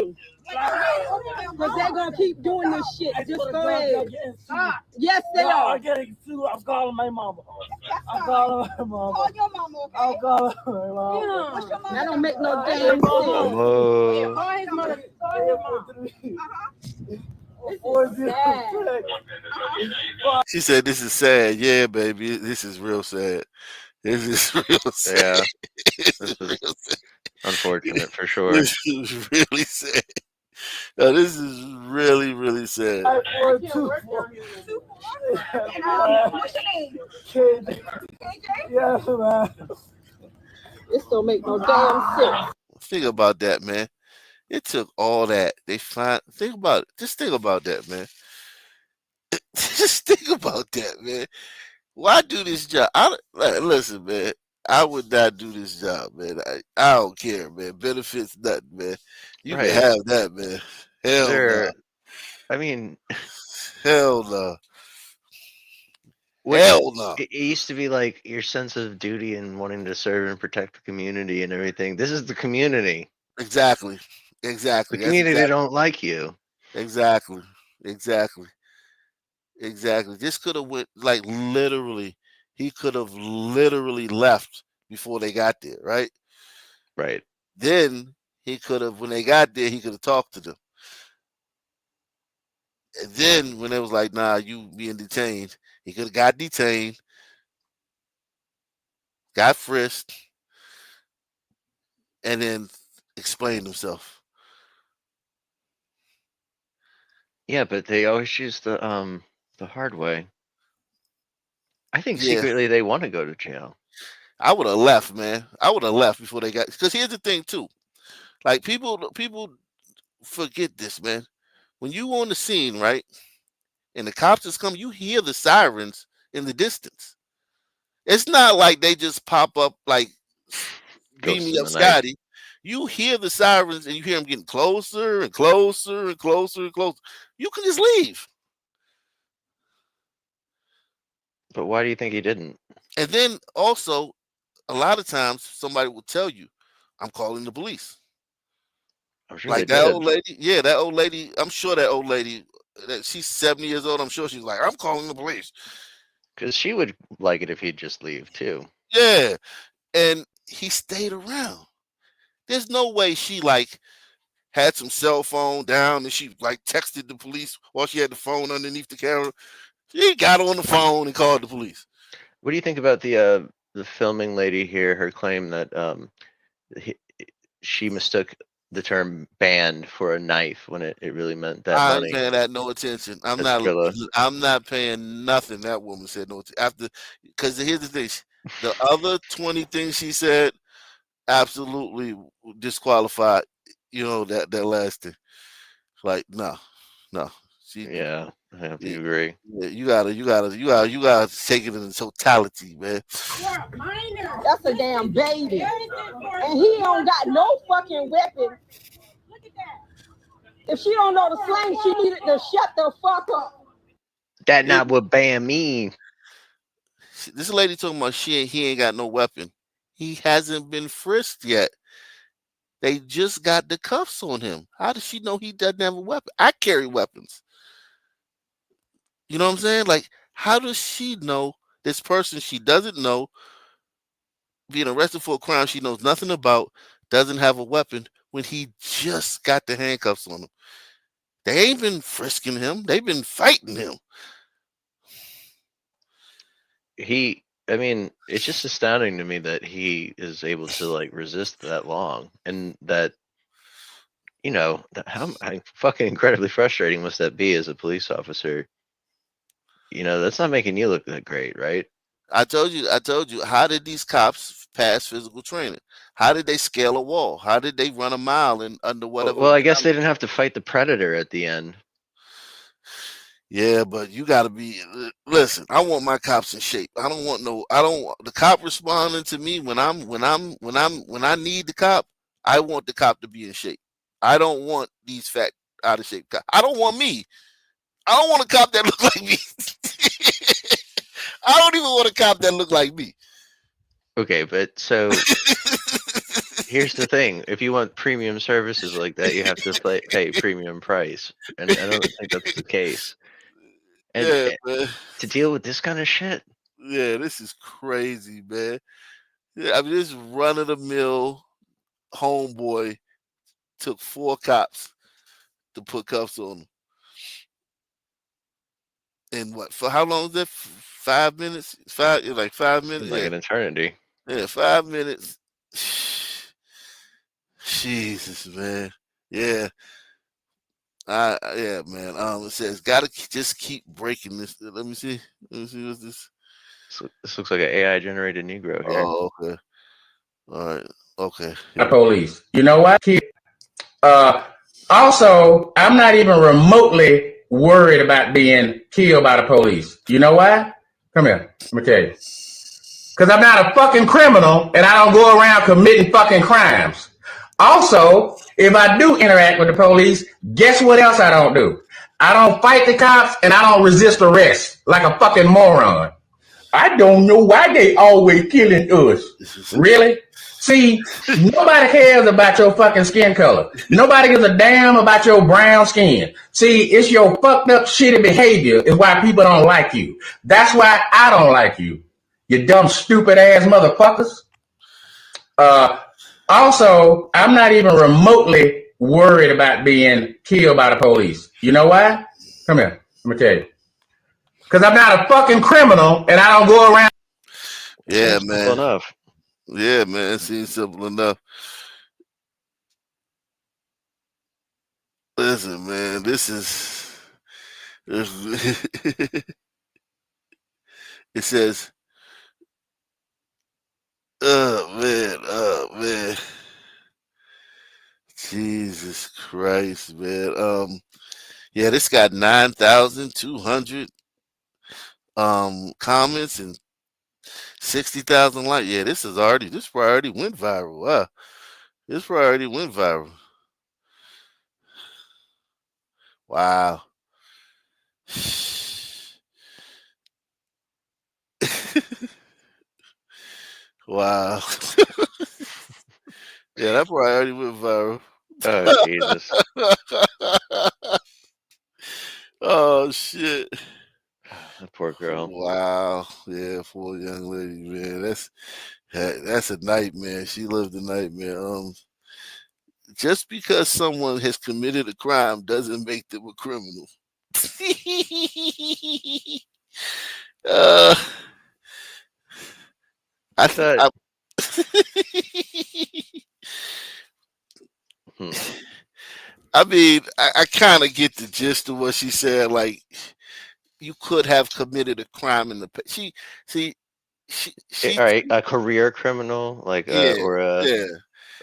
Because they're going to keep doing this shit. Just go ahead. Yes, they are.
I'm getting sued. I'm calling my mama. I'm calling my mama.
Call your mama, okay?
I'm calling my mama.
What's your mama? That don't make no damn sense.
Whoa.
Call his mother. Call your mama.
She said, "This is sad." Yeah, baby, this is real sad. This is real sad.
Yeah,
this
this
is
was
real sad.
unfortunate for sure.
This is really sad. No, this is really, really sad.
What's your name?
Yes, man.
This don't make no damn sense.
Think about that, man. It took all that. Think about it. Just think about that, man. Just think about that, man. Why do this job? Listen, man. I would not do this job, man. I don't care, man. Benefits, nothing, man. You
Right.
can have that, man. Hell no.
I mean,
Hell no.
What-
Hell no.
it used to be like your sense of duty and wanting to serve and protect the community and everything. This is the community.
Exactly.
The
Exactly. That's
community
exactly.
don't like you.
Exactly. This could have went like literally. He could have literally left before they got there, right?
Right.
Then he could have, when they got there, he could have talked to them. And then when it was like, nah, you being detained, he could have got detained, got frisked, and then explained himself.
Yeah, but they always choose the hard way. I think
Yeah.
secretly they want to go to jail.
I would have left, man. I would have left before they got. Because here's the thing too, like people forget this, man. When you on the scene, right, and the cops is coming, you hear the sirens in the distance. It's not like they just pop up like beam
Ghost
me
in
up,
the night.
Scotty. You hear the sirens and you hear them getting closer and closer and closer and closer. You can just leave.
But why do you think he didn't?
And then also, a lot of times somebody will tell you, I'm calling the police.
I'm sure
Like
they
that
did.
old lady. Yeah, that old lady. I'm sure that old lady. That she's 70 years old. I'm sure she's like, I'm calling the police.
Because she would like it if he'd just leave too.
Yeah, and he stayed around. There's no way she like had some cell phone down and she like texted the police while she had the phone underneath the camera. She got on the phone and called the police.
What do you think about the filming lady here? Her claim that he, she mistook the term band for a knife when it really meant that
I ain't
money.
paying that no attention.
That's Skrilla.
I'm not paying nothing. That woman said no after because here's the thing. The other 20 things she said absolutely disqualified. You know that last thing. Like no. She
Yeah, I have to
yeah,
agree.
yeah, you gotta take it in totality, man.
That's a damn baby. And he don't got no fucking weapon. If she don't know the slang, she needed to shut the fuck up.
That not what band mean.
This lady talking about he ain't got no weapon. He hasn't been frisked yet. They just got the cuffs on him. How does she know he doesn't have a weapon? I carry weapons. You know what I'm saying? Like, how does she know this person she doesn't know being arrested for a crime she knows nothing about doesn't have a weapon when he just got the handcuffs on him? They ain't been frisking him. They've been fighting him.
I mean, it's just astounding to me that he is able to like resist that long, and that how fucking incredibly frustrating must that be as a police officer? That's not making you look that great, right?
I told you. How did these cops pass physical training? How did they scale a wall? How did they run a mile in under whatever?
Well, I guess they didn't have to fight the predator at the end.
Yeah, but you got to be. Listen, I want my cops in shape. I don't want the cop responding to me when I need the cop. I want the cop to be in shape. I don't want these fat out of shape cops. I don't want me. I don't want a cop that look like me. I don't even want a cop that look like me.
Okay, but so here's the thing: if you want premium services like that, you have to pay premium price, and I don't think that's the case. And
Yeah, man.
to deal with this kind of shit,
Yeah, this is crazy, man. Yeah, I mean, this run of the mill homeboy took 4 cops to put cuffs on him. And what? For how long is that? 5 minutes? 5 minutes.
like an eternity.
Yeah, 5 minutes. Jesus, man. Yeah. Yeah, man. It says gotta just keep breaking this. Let me see. What's this?
This looks like an AI generated Negro here.
Oh, okay. All right. Okay.
The police. You know what? Also, I'm not even remotely worried about being killed by the police. You know why? Come here. Let me tell you. Because I'm not a fucking criminal and I don't go around committing fucking crimes. Also, if I do interact with the police, guess what else I don't do? I don't fight the cops and I don't resist arrest like a fucking moron. I don't know why they always killing us. Really? See, nobody cares about your fucking skin color. Nobody gives a damn about your brown skin. See, it's your fucked up shitty behavior is why people don't like you. That's why I don't like you. You dumb stupid ass motherfuckers. Also, I'm not even remotely worried about being killed by the police. You know why? Come here. Let me tell you. Because I'm not a fucking criminal and I don't go around.
Yeah,
Seems
man.
simple enough.
Yeah, man. It seems simple enough. Listen, man. This it says, oh man. Jesus Christ, man. Yeah, this got 9,200 comments and 60,000 likes. Yeah, this probably already went viral. Wow. This probably already went viral. Wow. Wow. Yeah, that probably already went viral.
Oh Jesus.
Oh shit.
That poor girl.
Wow. Yeah, poor young lady, man. That's a nightmare. She lived a nightmare. Just because someone has committed a crime doesn't make them a criminal. uh,
I thought.
I mean, I kind of get the gist of what she said. Like, you could have committed a crime in the past. She
All right, a career criminal, like
yeah,
or a
yeah.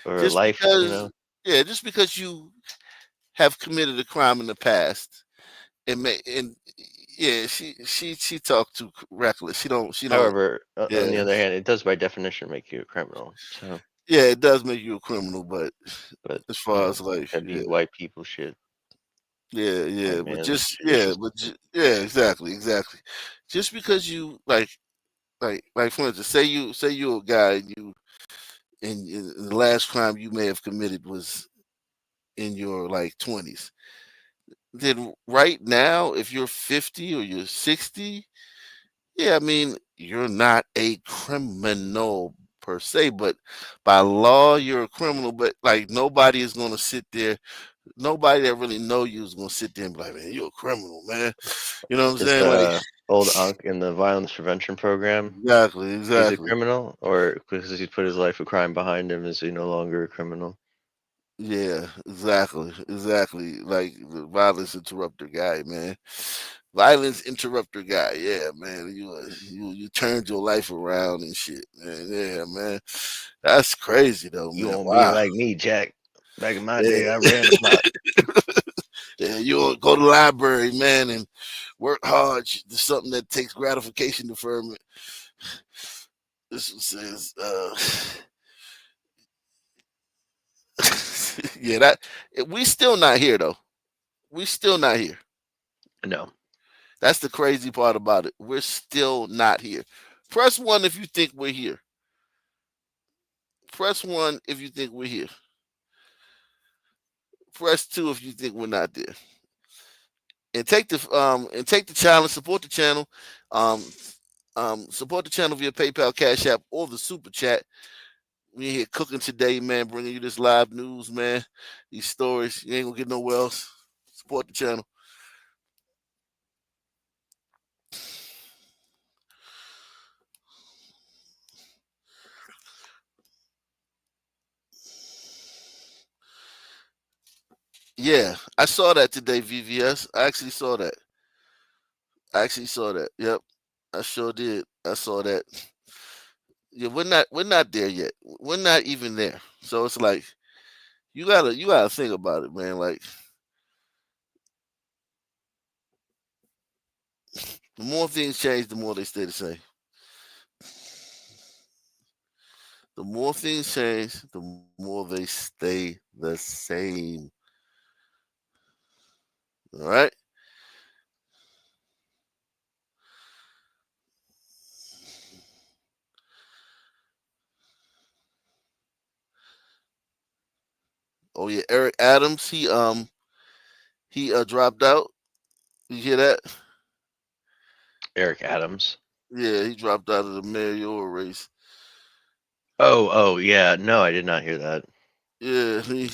or a
Just
life,
because, yeah, just because you have committed a crime in the past, and yeah, she talked too reckless. She don't.
However, on the
Yeah,
other hand, it does by definition make you a criminal. So,
yeah, it does make you a criminal, but
but
as
you
far
know,
as like,
that'd be
yeah,
white people shit.
yeah,
White
but
man
just yeah,
vicious.
yeah, exactly. Just because you like for instance, say you're a guy and the last crime you may have committed was in your like 20s. Then right now, if you're 50 or you're 60, yeah, I mean, you're not a criminal per se, but by law, you're a criminal. But like nobody is gonna sit there. Nobody that really know you is gonna sit there and be like, man, you're a criminal, man. You know what I'm
Is
saying? Like,
the old Unc in the violence prevention program?
exactly,
He's a
exactly.
criminal, or because he's put his life of crime behind him, is he no longer a criminal?
Yeah, exactly. Like the violence interrupter guy, man. Violence interrupter guy. Yeah, man. You turned your life around and shit, man. Yeah, man. That's crazy though,
You
man.
won't be
Wow.
like me, Jack. Back in my day,
Yeah.
I ran the block.
Yeah, you want to go to the library, man, and work hard. Do something that takes gratification deferment. This one says, yeah, we still not here though. We still not here.
No.
That's the crazy part about it. We're still not here. Press 1 if you think we're here. Press 1 if you think we're here. Press 2 if you think we're not there. And take the challenge, support the channel. Support the channel via PayPal, Cash App, or the Super Chat. We here cooking today, man, bringing you this live news, man. These stories. You ain't gonna get nowhere else. Support the channel. Yeah, I saw that today, VVS. I actually saw that. Yep. I sure did. I saw that. Yeah, we're not there yet. We're not even there. So it's like you gotta think about it, man. Like the more things change, the more they stay the same. The more things change, the more they stay the same. All right. Oh yeah, Eric Adams. He dropped out. You hear that?
Eric Adams.
Yeah, he dropped out of the mayoral race.
Oh, yeah. No, I did not hear that.
Yeah, he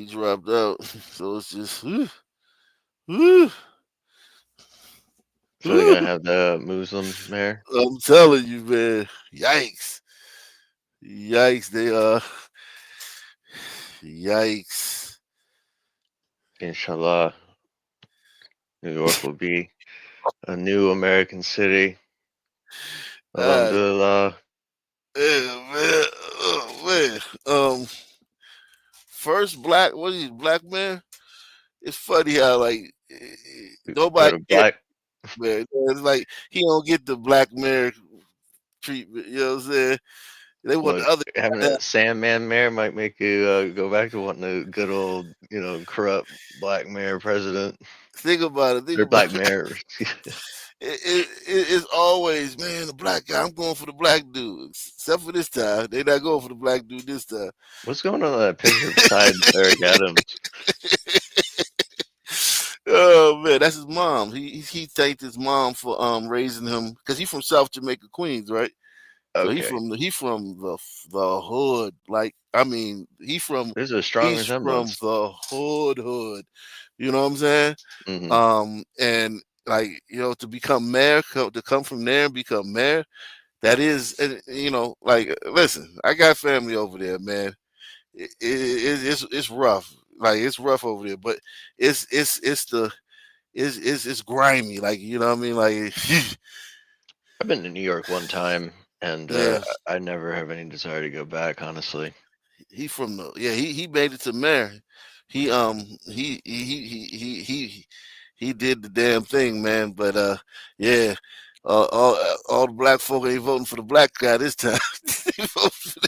dropped out. So it's just whew.
So they're gonna have the Muslim mayor.
I'm telling you, man. Yikes. Yikes. Yikes.
Inshallah, New York will be a new American city. Alhamdulillah.
Yeah, man. Oh, man. First black, what is he, black man? It's funny how like
Go
nobody
to black.
man. It's like he don't get the black mayor treatment. You know what I'm saying? They want
Well,
the other
having
guy.
a Sandman mayor might make you go back to wanting a good old, corrupt black mayor president.
Think about it. Think
Or
about
black mayor.
It's always, man, the black guy. I'm going for the black dude. Except for this time, they not going for the black dude this time.
What's going on in that picture beside Eric Adams?
Oh man, that's his mom. He thanked his mom for raising him because he's from South Jamaica, Queens, right? So
Okay.
he from the hood. Like, I mean,
There's a strong
he's from
resemblance.
the hood. You know what I'm saying?
Hmm.
And like, you know, to become mayor, to come from there and become mayor, that is, you know, like, listen, I got family over there, man. It's rough. Like, it's rough over there, but it's grimy. Like, you know what I mean? Like,
I've been to New York one time, and
yeah.
I never have any desire to go back, honestly.
He from the he made it to mayor. He he did the damn thing, man. But yeah, all the black folk ain't voting for the black guy this time. They voting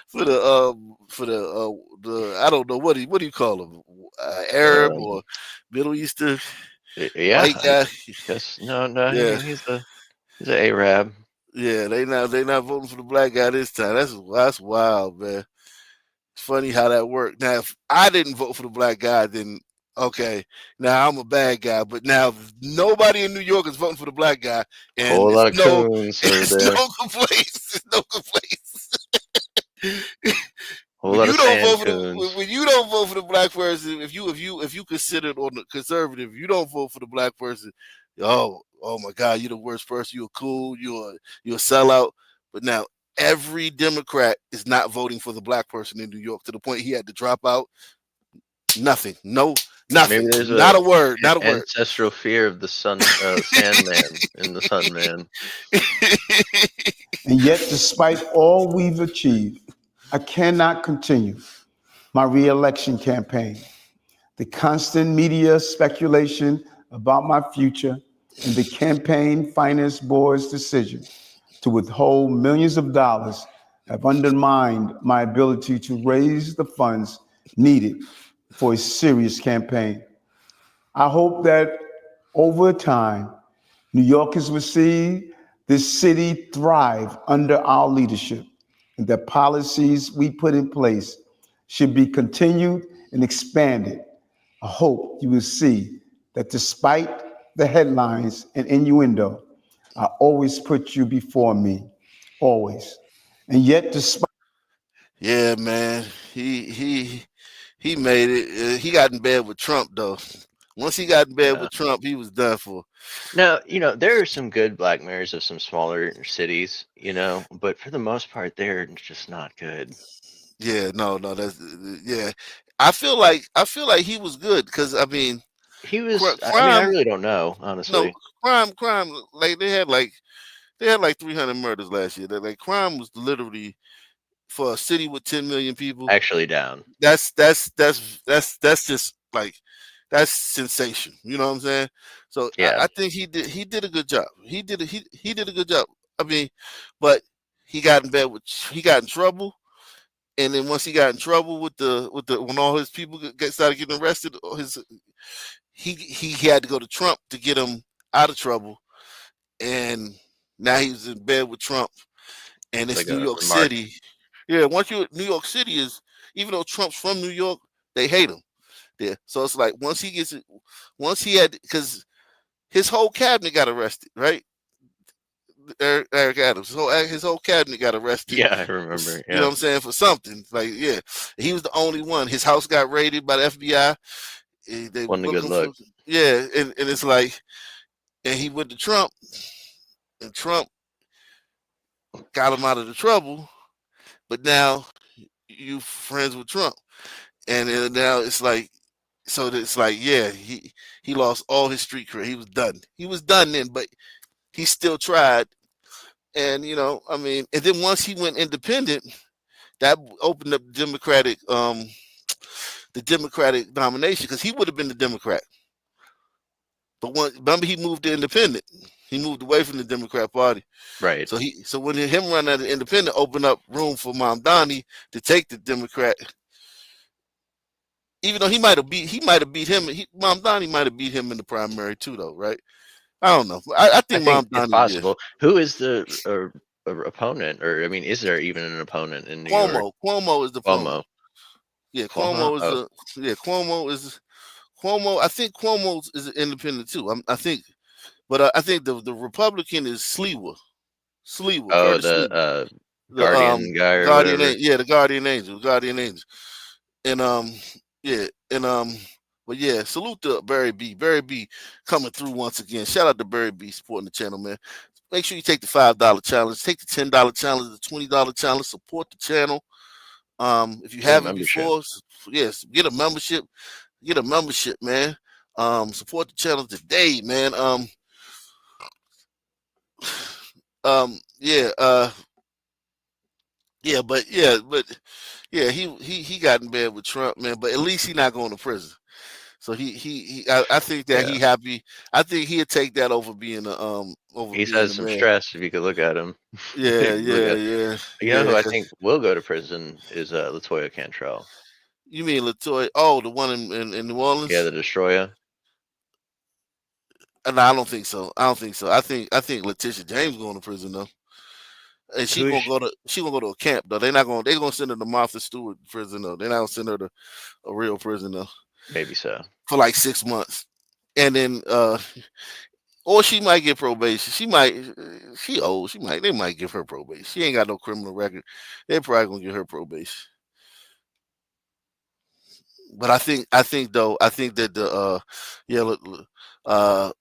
for the I don't know what do you call him, Arab or Middle Eastern white
Yeah, I
guy.
guess no,
Yeah,
he's an Arab.
yeah. They not voting for the black guy this time. That's wild, man. It's funny how that worked. Now, if I didn't vote for the black guy, then okay, now I'm a bad guy. But now nobody in New York is voting for the black guy, and
Whole lot of coons over
it's
there.
no complaints. It's no complaints.
Whole lot of sand coons.
When you don't vote for the black person, if you consider it on the conservative, you don't vote for the black person. Oh my God, you're the worst person. You're cool. You're a sellout. But now every Democrat is not voting for the black person in New York to the point he had to drop out. Nothing. No, nothing.
Maybe there's
Not a word. Not a word.
ancestral fear of the Sandman and the Sunman.
And yet, despite all we've achieved, I cannot continue my re-election campaign. The constant media speculation about my future and the campaign finance board's decision to withhold millions of dollars have undermined my ability to raise the funds needed for a serious campaign. I hope that over time, New Yorkers will see this city thrive under our leadership, and the policies we put in place should be continued and expanded. I hope you will see that despite the headlines and innuendo, I always put you before me, always. And yet, despite
Yeah, man. He made it. He got in bed with Trump though. Once he got in bed with Trump, he was done for.
Now, there are some good black mayors of some smaller cities, but for the most part, they're just not good.
Yeah, no, that's yeah. I feel like he was good because I mean,
he was.
crime.
I mean, I really don't know, honestly.
No, crime. Like they had like 300 murders last year. Like crime was literally for a city with 10 million people.
Actually, down.
That's just like that's sensation. You know what I'm saying? So
yeah,
I think he did a good job. He did a good job. I mean, but he got in trouble. And then once he got in trouble with the when all his people started getting arrested, he had to go to Trump to get him out of trouble. And now he's in bed with Trump. And it's New York City. Yeah, New York City is, even though Trump's from New York, they hate him. Yeah. So it's like once he had, because his whole cabinet got arrested, right? Eric Adams, his whole cabinet got arrested.
Yeah, I remember.
You know what I'm saying? For something. Like, yeah, he was the only one. His house got raided by the FBI. They
wasn't a good look.
Yeah, and it's like, and he went to Trump, and Trump got him out of the trouble. But now you friends with Trump, and then now it's like, so it's like, yeah, he lost all his street career. He was done. He was done then, but he still tried. And I mean, and then once he went independent, that opened up the Democratic nomination, because he would have been the Democrat. But remember, he moved to independent. He moved away from the Democrat Party.
Right.
So when him running as an independent opened up room for Mamdani to take the Democrat. Even though he might have beat him. Mamdani might have beat him in the primary too, though, right? I don't know. I think Mom
it's
Donnie.
possible. Who is the opponent, or I mean, is there even an opponent in New York?
Cuomo is the opponent.
Cuomo.
Yeah,
Cuomo.
Cuomo is
Oh,
Cuomo is Cuomo. I think Cuomo is independent too. I think, but I think the Republican is Sleewa,
oh,
Curtis
the
Sleewa, the
Guardian guy or
Guardian
whatever.
Angel. Yeah, the Guardian Angel, and yeah, and but yeah, salute to Barry B. Barry B. coming through once again. Shout out to Barry B. supporting the channel, man. Make sure you take the $5 challenge, take the $10 challenge, the $20 challenge. Support the channel. If you
Get a
haven't
membership.
before, yes, get a membership. Get a membership, man. Support the channel today, man. Yeah, but he got in bed with Trump, man. But at least he's not going to prison. So I think that he
Yeah.
happy. I think he'll take that over being
He's had
the
some
man.
stress if you could look at him.
Yeah,
If you look at, you know who I
'cause
think will go to prison is Latoya Cantrell.
you mean Latoya? Oh, the one in New
Yeah,
Orleans.
the destroyer.
No, I don't think so. I think Letitia James going to prison though, and
Who is
she gonna go to a camp though. They're gonna send her to Martha Stewart prison though. They're not gonna send her to a real prison though
maybe so.
for like 6 months, and then or she might get probation. She old. They might give her probation. She ain't got no criminal record. They're probably gonna give her probation. But I think that the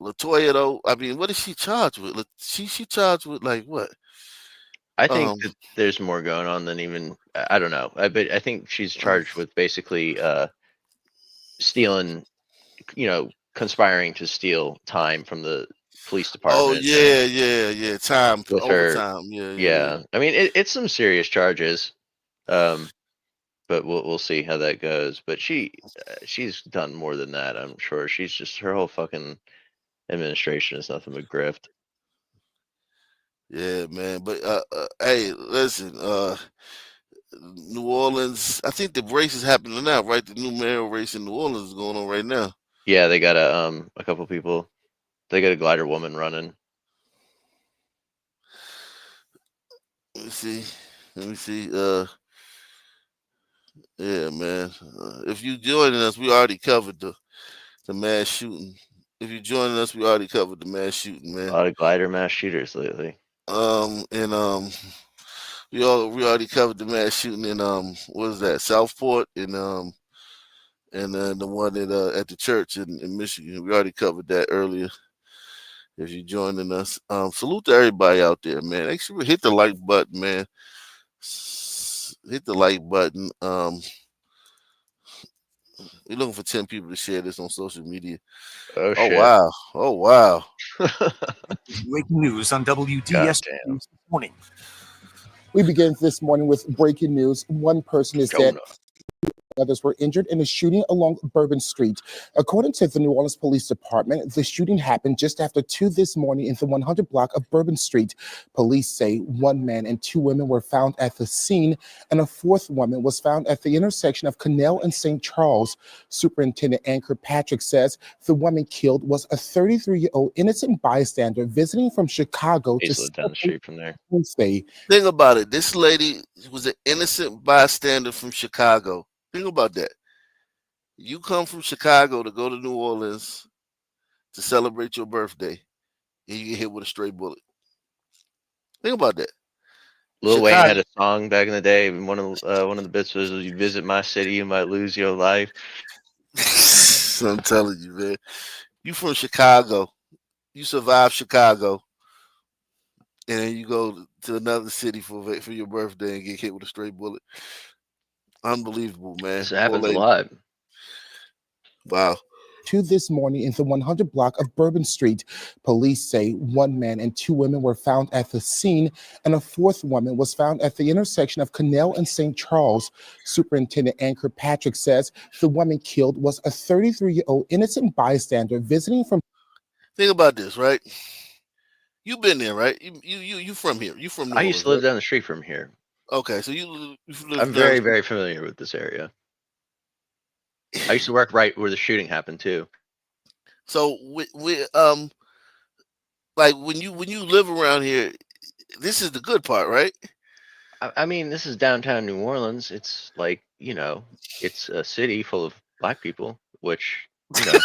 Latoya though. I mean, what is she charged with? She charged with like what?
I think that there's more going on than even I don't know. I think she's charged with basically stealing, conspiring to steal time from the police
Oh
department
yeah. Time
with her.
overtime. Yeah.
Yeah, I mean it's some serious charges. But we'll see how that goes. But she's done more than that. I'm sure she's just her whole fucking administration is nothing but grift.
Yeah, man. But hey, listen, New Orleans. I think the race is happening now, right? The new mayoral race in New Orleans is going on right now.
Yeah, they got a couple people. They got a glider woman running.
Let me see. Yeah, man. If you joining us, we already covered the mass shooting. If you're joining us, we already covered the mass shooting,
A
man.
lot of glider mass shooters lately.
We already covered the mass shooting in what is that? Southport and the one at the church in Michigan. We already covered that earlier. If you're joining us, salute to everybody out there, man. Make sure hit the like button, man. Hit the like button. We're looking for 10 people to share this on social media.
Oh shit!
Wow! Oh wow!
Breaking news on WDS this morning.
We begin this morning with breaking news. One person is dead. Others were injured in a shooting along Bourbon Street. According to the New Orleans Police Department, the shooting happened just after 2 this morning in the 100 block of Bourbon Street. Police say one man and 2 women were found at the scene, and a 4th woman was found at the intersection of Canal and St. Charles. Superintendent Anchor Patrick says the woman killed was a 33-year-old innocent bystander visiting from Chicago
He's lived down the street from there.
Wednesday.
Think about it. This lady was an innocent bystander from Chicago. Think about that. You come from Chicago to go to New Orleans to celebrate your birthday, and you get hit with a stray bullet. Think about that.
Lil Wayne had a song back in the day, and one of the bits was, "You visit my city, you might lose your life."
I'm telling you, man. You from Chicago. You survive Chicago, and then you go to another city for your birthday and get hit with a stray bullet. Unbelievable, man.
This happens a lot.
Wow.
2 this morning in the 100 block of Bourbon Street. Police say one man and 2 women were found at the scene, and a 4th woman was found at the intersection of Canal and St. Charles. Superintendent Anchor Patrick says the woman killed was a 33-year-old innocent bystander visiting from.
Think about this, right? You've been there, right? You from here? You from New Orleans?
I used to live down the street from here.
Okay, so you live
I'm very, very familiar with this area. I used to work right where the shooting happened too.
So Like when you live around here, this is the good part, right?
I mean, this is downtown New Orleans. It's like, it's a city full of black people, which, I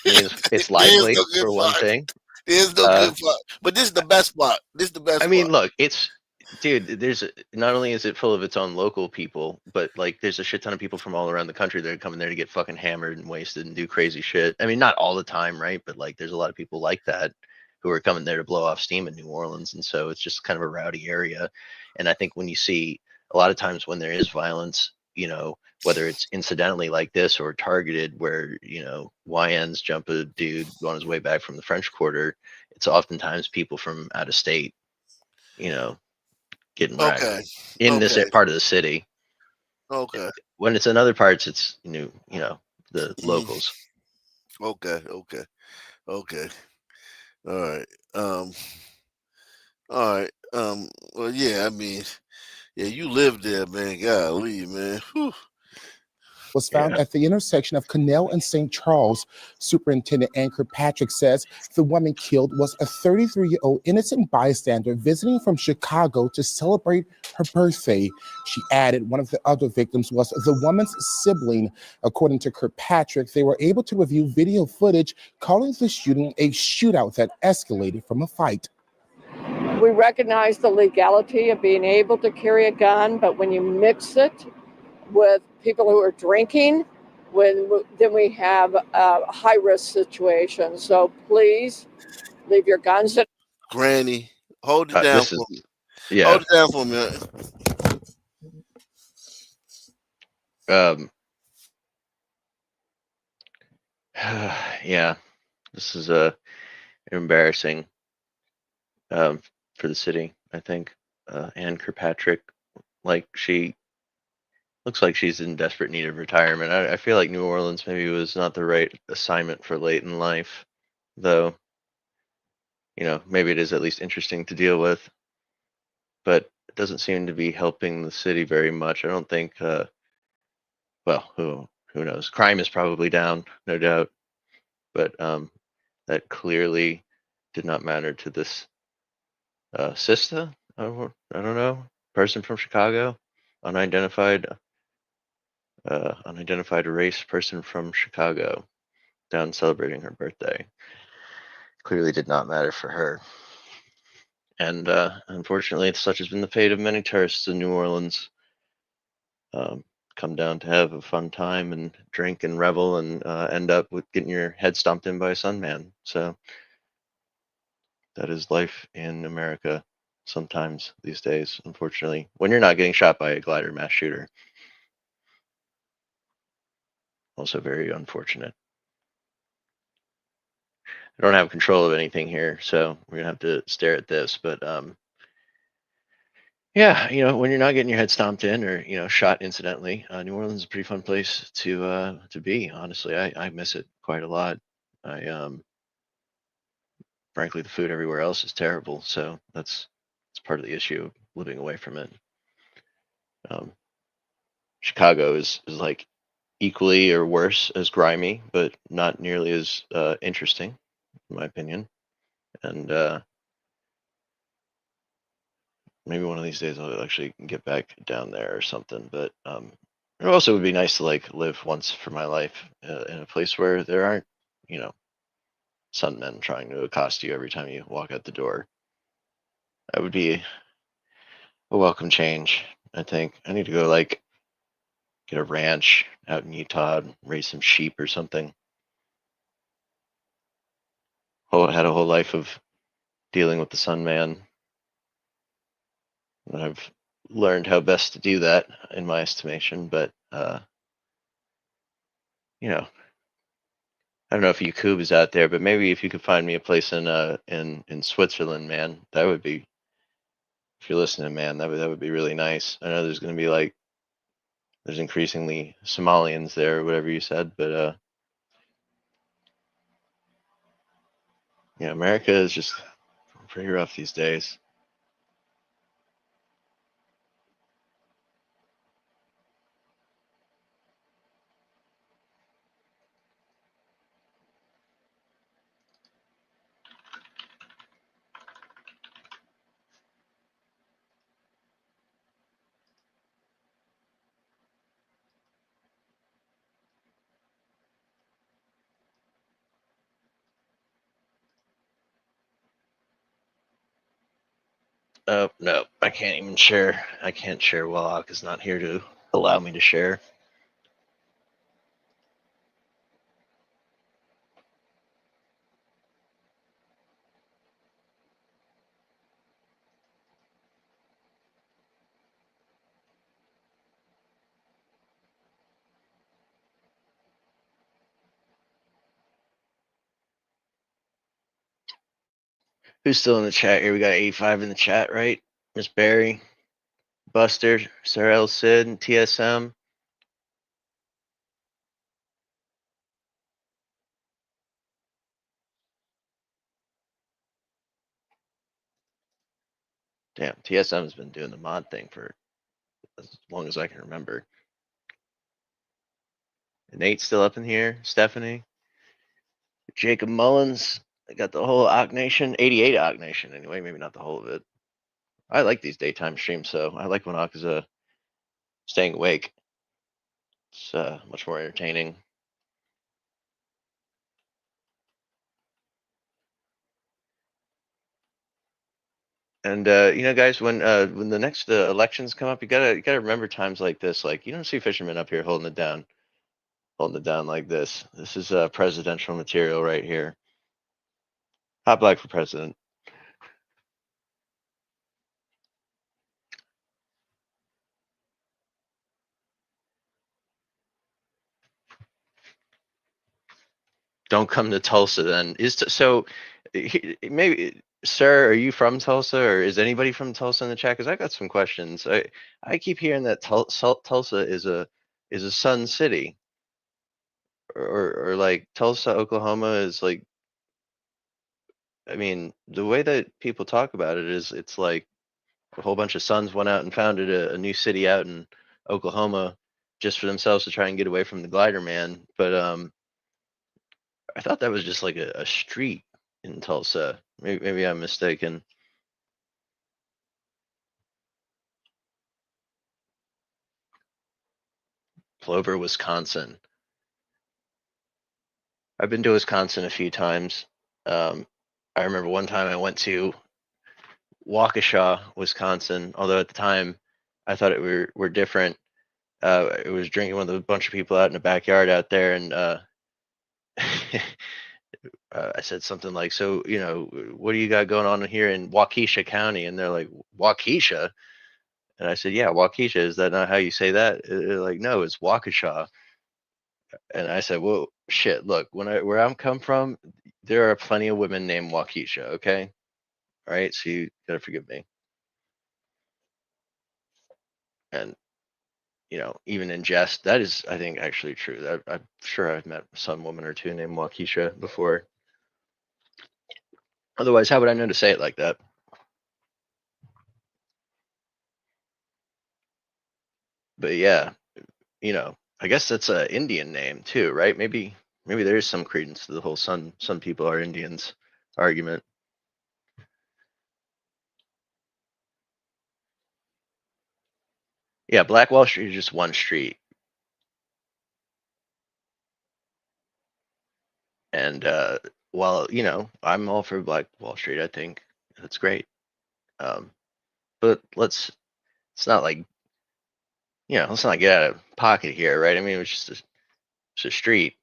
mean, it's
There's
lively
no good
for one
part.
thing.
There's no
Uh,
good part. But this is the best part. This is the
I
best
mean,
part.
look, dude, not only is it full of its own local people, but like there's a shit ton of people from all around the country that are coming there to get fucking hammered and wasted and do crazy shit. I mean, not all the time, right? But like there's a lot of people like that who are coming there to blow off steam in New Orleans. And so it's just kind of a rowdy area. And I think when you see a lot of times when there is violence, whether it's incidentally like this or targeted where, YNs jump a dude on his way back from the French Quarter, it's oftentimes people from out of state, you know, getting wrecked
Okay.
in this
Okay.
part of the city.
Okay.
When it's in other parts, it's the
Mhm.
locals.
Okay. Okay. Okay. All right. All right. Well, yeah. I mean, yeah. You live there, man. Golly, man. Whew.
Was found at the intersection of Canal and St. Charles. Superintendent Ann Kirkpatrick says the woman killed was a 33-year-old innocent bystander visiting from Chicago to celebrate her birthday. She added one of the other victims was the woman's sibling. According to Kirkpatrick, they were able to review video footage calling the shooting a shootout that escalated from a fight.
We recognize the legality of being able to carry a gun, but when you mix it with people who are drinking, then we have a high-risk situation. So please leave your guns at
Granny, hold it down
This is,
for me.
yeah.
Hold it down for me.
Yeah, this is embarrassing for the city. I think Ann Kirkpatrick, like she looks like she's in desperate need of retirement. I feel like New Orleans maybe was not the right assignment for late in life, though. Maybe it is at least interesting to deal with, but it doesn't seem to be helping the city very much. I don't think. Well, who knows? Crime is probably down, no doubt, but that clearly did not matter to this Sista. I don't know, person from Chicago, unidentified unidentified race person from Chicago, down celebrating her birthday. Clearly did not matter for her. And unfortunately, such has been the fate of many tourists in New Orleans. Come down to have a fun time and drink and revel and end up with getting your head stomped in by a sunman. So that is life in America sometimes these days, unfortunately, when you're not getting shot by a glider mass shooter. Also very unfortunate. I don't have control of anything here, so we're gonna have to stare at this. But yeah, when you're not getting your head stomped in or shot incidentally, New Orleans is a pretty fun place to be. Honestly, I miss it quite a lot. I frankly, the food everywhere else is terrible, so that's part of the issue of living away from it. Um, Chicago is like equally or worse as grimy, but not nearly as interesting, in my opinion. And maybe one of these days I'll actually get back down there or something. But it also would be nice to like live once for my life in a place where there aren't, you know, sunmen trying to accost you every time you walk out the door. That would be a welcome change. I think I need to go like get a ranch out in Utah and raise some sheep or something. Had a whole life of dealing with the sun man. And I've learned how best to do that in my estimation, but you know, I don't know if Yakub is out there, but maybe if you could find me a place in Switzerland, man, that would be, if you're listening, man, that would be really nice. I know there's going to be like there's increasingly Somalians there or whatever you said, but yeah, America is just pretty rough these days. Oh no, I can't even share. I can't share while Ak is not here to allow me to share. Who's still in the chat here? We got 85 in the chat, right? Miss Barry, Buster, Sir L. Sid, and TSM. Damn, TSM has been doing the mod thing for as long as I can remember. And Nate's still up in here. Stephanie, Jacob Mullins. I got the whole Ak Nation, 88 Ak Nation anyway. Maybe not the whole of it. I like these daytime streams, so I like when Ak is staying awake. It's much more entertaining. And you know, guys, when the next elections come up, you gotta remember times like this. Like, you don't see fishermen up here holding it down like this. This is presidential material right here. Hot black for president. Don't come to Tulsa then. So maybe, sir, are you from Tulsa, or is anybody from Tulsa in the chat? Because I got some questions. I keep hearing that Tulsa is a sun city, or like Tulsa, Oklahoma is like. I mean, the way that people talk about it is, it's like a whole bunch of sons went out and founded a new city out in Oklahoma just for themselves to try and get away from the glider man. But I thought that was just like a street in Tulsa. Maybe I'm mistaken. Plover, Wisconsin. I've been to Wisconsin a few times. I remember one time I went to Waukesha, Wisconsin, although at the time I thought it were different. I was drinking with a bunch of people out in the backyard out there, and I said something like, "So, you know, what do you got going on here in Waukesha County?" And they're like, "Waukesha?" And I said, "Yeah, Waukesha. Is that not how you say that?" They're like, "No, it's Waukesha." And I said, "Well, shit. Look, where I'm come from, there are plenty of women named Waukesha. Okay, all right. So you gotta forgive me." And you know, even in jest, that is, I think, actually true. I'm sure I've met some woman or two named Waukesha before. Otherwise, how would I know to say it like that? But yeah, you know, I guess that's an Indian name too, right? Maybe there is some credence to the whole some people are Indians argument. Yeah, Black Wall Street is just one street. And while, you know, I'm all for Black Wall Street, I think that's great. But let's not like, you know, let's not get out of pocket here, right? I mean, it was just a street,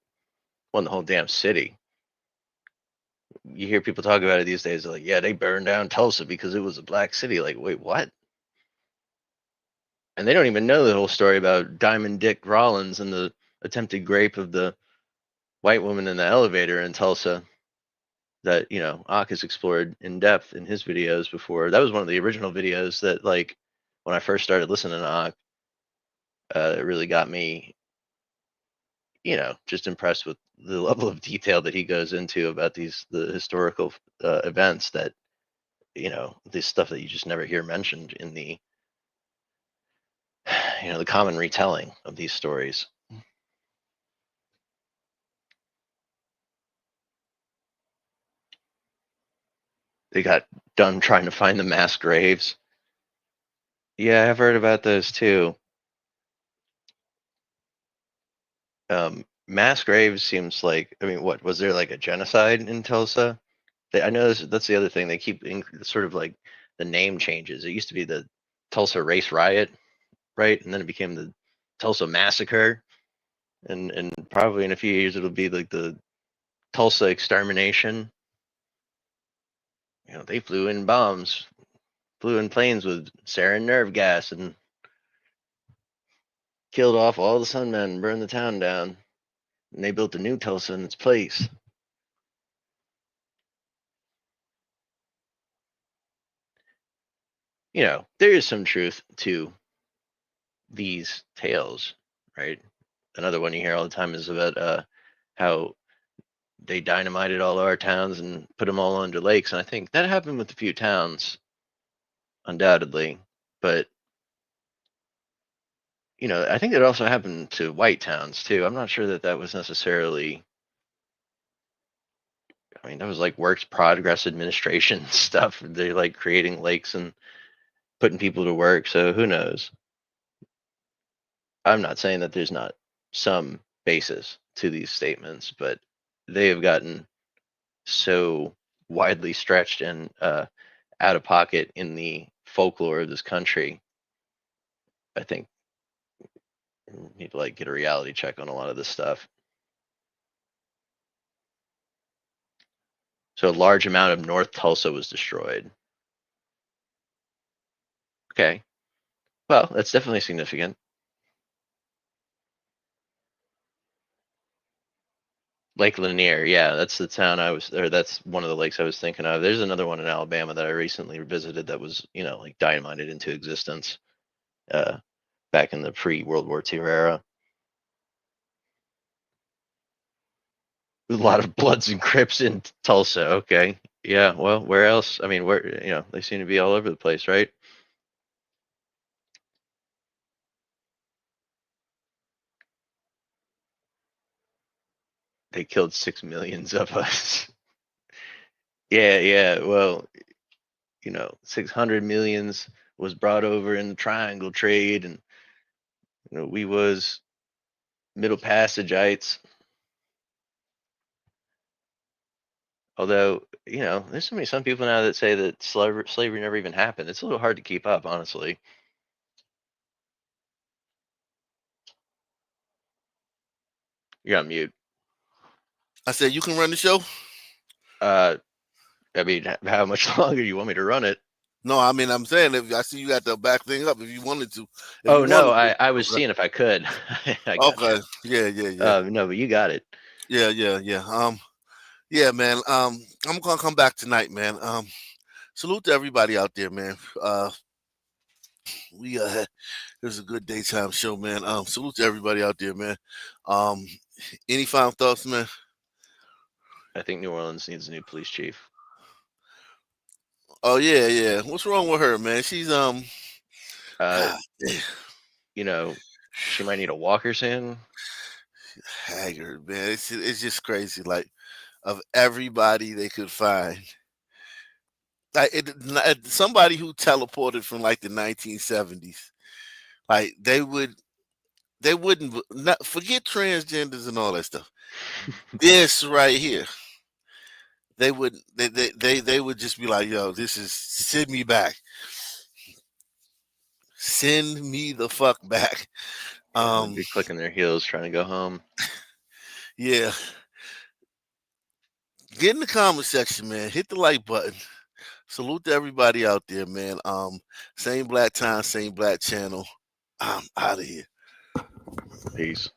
wasn't the whole damn city. You hear people talk about it these days, like, yeah, they burned down Tulsa because it was a black city. Like, wait, what? And they don't even know the whole story about Diamond Dick Rollins and the attempted rape of the white woman in the elevator in Tulsa that, you know, Ak has explored in depth in his videos before. That was one of the original videos that, like, when I first started listening to Ak, it really got me, you know, just impressed with the level of detail that he goes into about the historical events that, you know, this stuff that you just never hear mentioned in the, you know, the common retelling of these stories. They got done trying to find the mass graves. Yeah, I've heard about those too. Mass graves seems like, I mean, what was there, like a genocide in Tulsa? I know that's the other thing. They keep sort of like name changes. It used to be the Tulsa Race Riot, right? And then it became the Tulsa Massacre. And probably in a few years it'll be like the Tulsa Extermination. You know, they flew in bombs, flew in planes with sarin nerve gas and killed off all the Sunmen and burned the town down. And they built a new Tulsa in its place. You know, there is some truth to these tales, right? Another one you hear all the time is about how they dynamited all our towns and put them all under lakes. And I think that happened with a few towns, undoubtedly. But, you know, I think it also happened to white towns, too. I'm not sure that that was necessarily, I mean, that was like works progress administration stuff. They're like creating lakes and putting people to work. So who knows? I'm not saying that there's not some basis to these statements, but they have gotten so widely stretched and out of pocket in the folklore of this country. I think we need to like get a reality check on a lot of this stuff. So a large amount of North Tulsa was destroyed. Okay. Well, that's definitely significant. Lake Lanier, yeah, that's the town that's one of the lakes I was thinking of. There's another one in Alabama that I recently visited that was, you know, like dynamited into existence back in the pre-World War II era. A lot of Bloods and Crips in Tulsa. Okay. Yeah, well, where else? I mean, where, you know, they seem to be all over the place, right? They killed 6 million of us. Yeah. Well, you know, 600 millions was brought over in the triangle trade, and you know, we was Middle Passagites. Although, you know, there's some people now that say that slavery never even happened. It's a little hard to keep up, honestly. You're on mute.
I said you can run the show.
I mean, how much longer you want me to run it?
No, I mean, I'm saying if I see you got the back thing up, if you wanted to.
Oh no, I was seeing if I could. I got
okay. You. Yeah.
No, but you got it.
Yeah. Yeah, man. I'm gonna come back tonight, man. Salute to everybody out there, man. We it was a good daytime show, man. Salute to everybody out there, man. Any final thoughts, man?
I think New Orleans needs a new police chief.
Oh yeah. What's wrong with her, man? She's
you know, she might need a walker soon.
Haggard, man. It's just crazy. Like, of everybody they could find, like somebody who teleported from like the 1970s, like they wouldn't not forget transgenders and all that stuff. This right here, they would just be like, yo, this is send me back. Send me the fuck back.
They'd be clicking their heels trying to go home.
Yeah. Get in the comment section, man. Hit the like button. Salute to everybody out there, man. Same black time, same black channel. I'm out of here.
Peace.